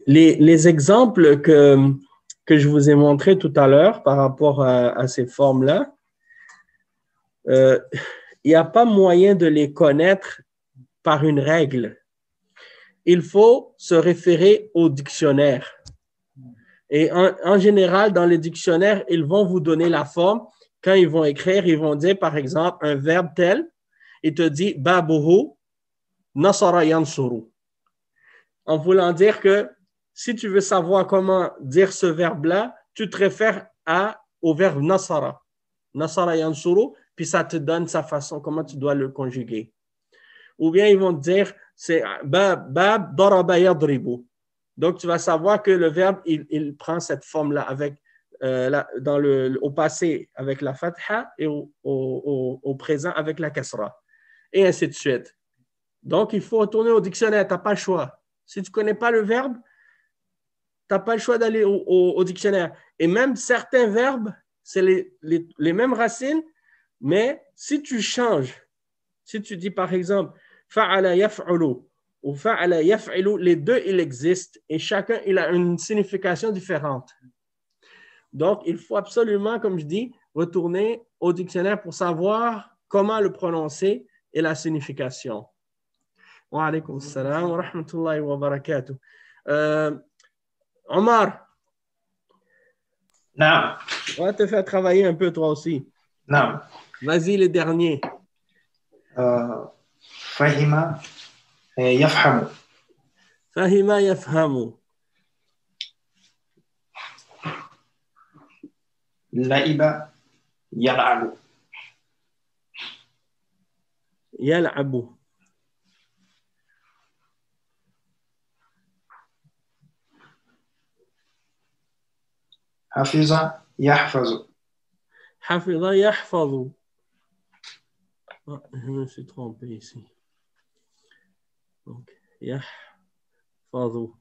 Speaker 1: Les exemples que je vous ai montrés tout à l'heure par rapport à ces formes-là, il n'y a pas moyen de les connaître par une règle. Il faut se référer au dictionnaire. Et en général, dans les dictionnaires, ils vont vous donner la forme. Quand ils vont écrire, ils vont dire, par exemple, un verbe tel. Il te dit « babuhu nasara yansuru ». En voulant dire que si tu veux savoir comment dire ce verbe-là, tu te réfères au verbe nasara. Nasara yansuru, puis ça te donne sa façon, comment tu dois le conjuguer. Ou bien ils vont te dire, c'est bab daraba yadribu. Donc tu vas savoir que le verbe, il prend cette forme-là avec, au passé avec la fatha et au présent avec la kasra. Et ainsi de suite. Donc il faut retourner au dictionnaire, tu n'as pas le choix. Si tu ne connais pas le verbe, tu n'as pas le choix d'aller au dictionnaire. Et même certains verbes, c'est les mêmes racines, mais si tu changes, si tu dis par exemple fa'ala yaf'ulu ou fa'ala yaf'ilu, les deux, ils existent et chacun, il a une signification différente. Donc, il faut absolument, comme je dis, retourner au dictionnaire pour savoir comment le prononcer et la signification. Wa alaykum salam wa rahmatullahi wa barakatuh. Omar.
Speaker 4: Non.
Speaker 1: On va te faire travailler un peu toi aussi.
Speaker 4: Non.
Speaker 1: Vas-y, les derniers.
Speaker 4: Fahima yafhamu.
Speaker 1: Fahima yafhamu.
Speaker 4: La'iba yal'abu.
Speaker 1: Yal'abu.
Speaker 4: Hafiza yahfazu.
Speaker 1: Hafiza yahfazu. Oh, je me suis trompé ici. Donc, yahfazu.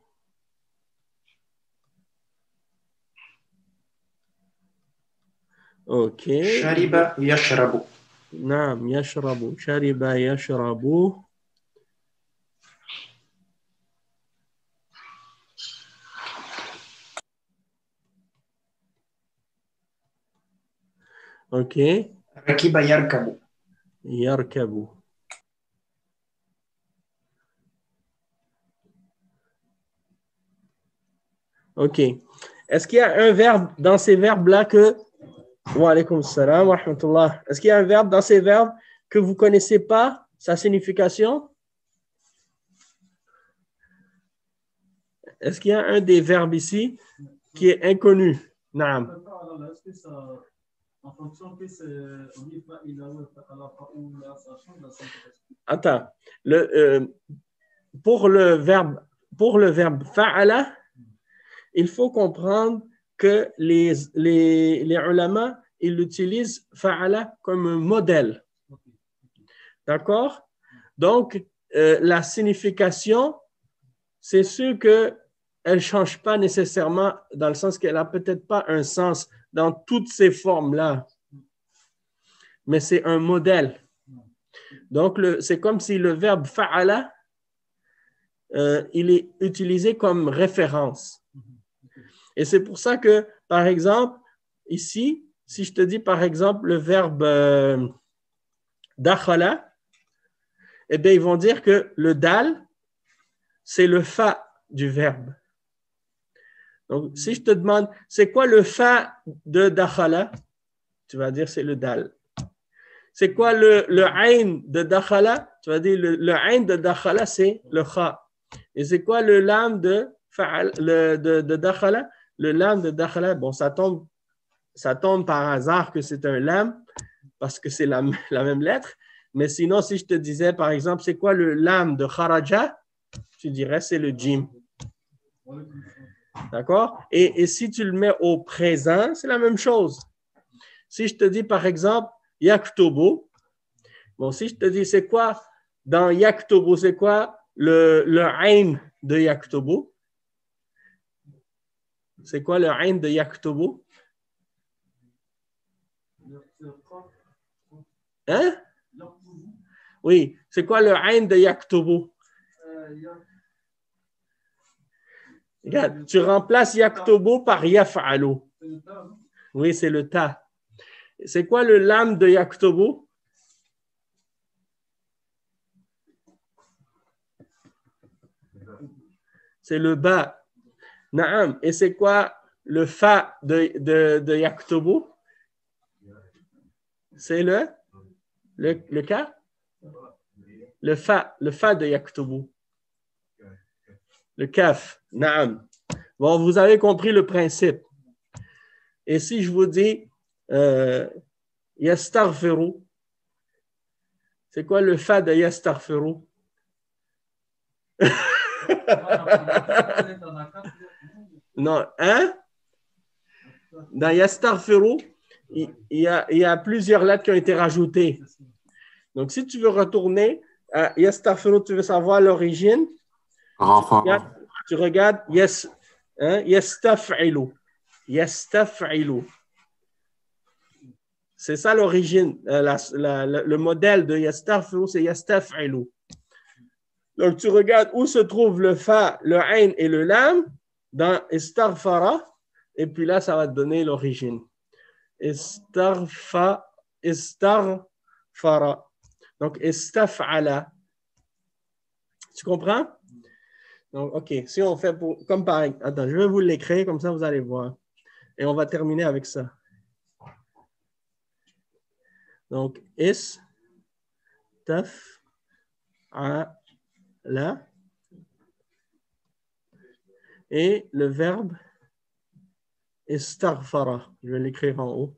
Speaker 1: OK.
Speaker 4: Shariba yashrabu.
Speaker 1: Naam, yashrabu. Shariba yashrabu. OK.
Speaker 4: Rakiba yarkabu.
Speaker 1: Yarkabu. OK. Est-ce qu'il y a un verbe dans ces verbes-là que... Wa alaykum salam wa rahmatullah. Est-ce qu'il y a un verbe dans ces verbes que vous ne connaissez pas sa signification? Est-ce qu'il y a un des verbes ici qui est inconnu? Naam.
Speaker 3: Est-ce que ça, en fonction que c'est au niveau il a ou là, ça change la signification?
Speaker 1: Attends. Pour le verbe fa'ala, il faut comprendre que les ulama, ils utilisent fa'ala comme un modèle. D'accord? Donc, la signification, c'est sûr qu'elle ne change pas nécessairement dans le sens qu'elle n'a peut-être pas un sens dans toutes ces formes-là. Mais c'est un modèle. Donc, c'est comme si le verbe fa'ala, il est utilisé comme référence. Et c'est pour ça que, par exemple, ici, si je te dis, par exemple, le verbe dakhala, eh bien, ils vont dire que le dal, c'est le fa du verbe. Donc, si je te demande, c'est quoi le fa de dakhala? Tu vas dire, c'est le dal. C'est quoi le ayn de dakhala? Tu vas dire, le ayn de dakhala, c'est le kha. Et c'est quoi le lam de dakhala? Le lam de dakhala, bon, ça tombe par hasard que c'est un lam parce que c'est la même lettre. Mais sinon, si je te disais, par exemple, c'est quoi le lam de kharaja? Tu dirais, c'est le jim. D'accord? Et si tu le mets au présent, c'est la même chose. Si je te dis, par exemple, yaktubu, bon, si je te dis, c'est quoi dans yaktubu, c'est quoi le ayn de yaktubu? C'est quoi le ayn de yaktubu? Hein? Oui, c'est quoi le ayn de yaktubu? Regarde, tu remplaces yaktubu par yaf'alu. Oui, c'est le ta. C'est quoi le lam de yaktubu? C'est le ba. Naam. Et c'est quoi le fa de yaktubu, c'est le ka? Le fa de yaktubu. Le kaf, naam. Bon, vous avez compris le principe. Et si je vous dis yastaghfiru, c'est quoi le fa de yastaghfiru? Non, hein? Dans yastaghfiru, il y a plusieurs lettres qui ont été rajoutées. Donc, si tu veux retourner à yastaghfiru, tu veux savoir l'origine, tu regardes yastaf'ilu. Yastaf'ilu. C'est ça l'origine. Le modèle de yastaghfiru, c'est yastaf'ilu. Donc, tu regardes où se trouve le fa, le ayn et le lam dans istaghfara. Et puis là, ça va te donner l'origine. Istaghfara. Donc, istaf'ala. Tu comprends? Donc, OK. Si on fait comme pareil. Attends, je vais vous l'écrire, comme ça vous allez voir. Et on va terminer avec ça. Donc, istaf'ala. Et le verbe istaghfara. Je vais l'écrire en haut.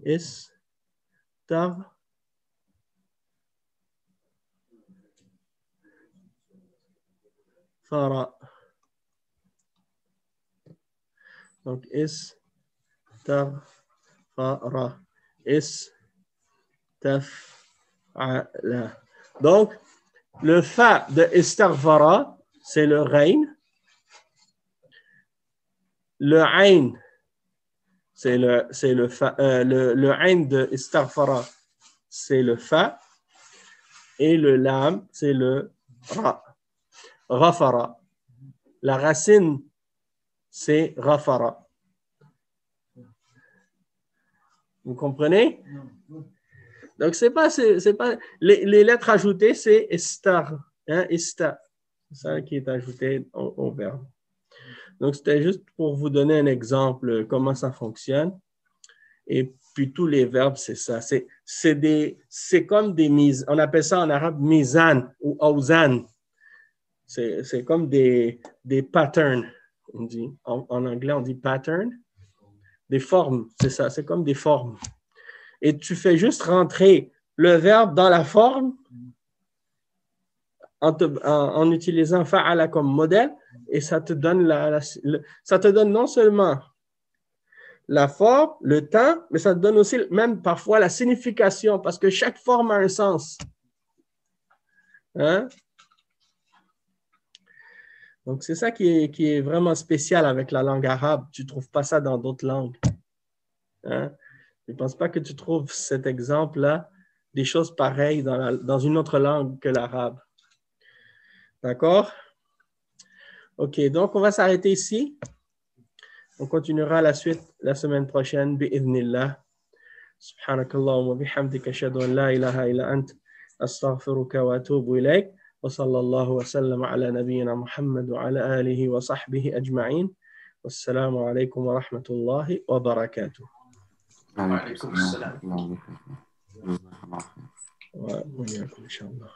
Speaker 1: Istaghfara. Donc, istaghfara. Istaf'ala. Donc, le fa de istaghfara, c'est le rain. Le ayn, c'est le ayn de istaghfara, c'est le fa. Et le lam, c'est le ra. Ghafara. La racine, c'est ghafara. Vous comprenez? Donc, c'est pas les lettres ajoutées, c'est istar. Hein, istar. C'est ça qui est ajouté au verbe. Donc, c'était juste pour vous donner un exemple comment ça fonctionne. Et puis, tous les verbes, c'est ça. C'est comme des mises. On appelle ça en arabe mizan ou auzan. C'est comme des patterns. On dit. En anglais, on dit pattern. Des formes, c'est ça. C'est comme des formes. Et tu fais juste rentrer le verbe dans la forme en utilisant fa'ala comme modèle. Et ça te donne ça te donne non seulement la forme, le temps, mais ça te donne aussi même parfois la signification, parce que chaque forme a un sens. Hein? Donc, c'est ça qui est vraiment spécial avec la langue arabe. Tu ne trouves pas ça dans d'autres langues. Hein? Je ne pense pas que tu trouves cet exemple-là, des choses pareilles dans une autre langue que l'arabe. D'accord? OK, donc on va s'arrêter ici. On continuera la suite la semaine prochaine, bi'idhnillah. Subhanakallahumma bihamdika ashhadu an la ilaha illa ant astaghfiruka wa atubu ilayk. Wa sallallahu wa sallam ala nabiyyina Muhammad wa ala alihi wa sahbihi ajma'in. Wassalamu alaykum wa rahmatullahi wa barakatuh.
Speaker 4: Wa alaykum assalam.
Speaker 1: Wa iyakum inshallah.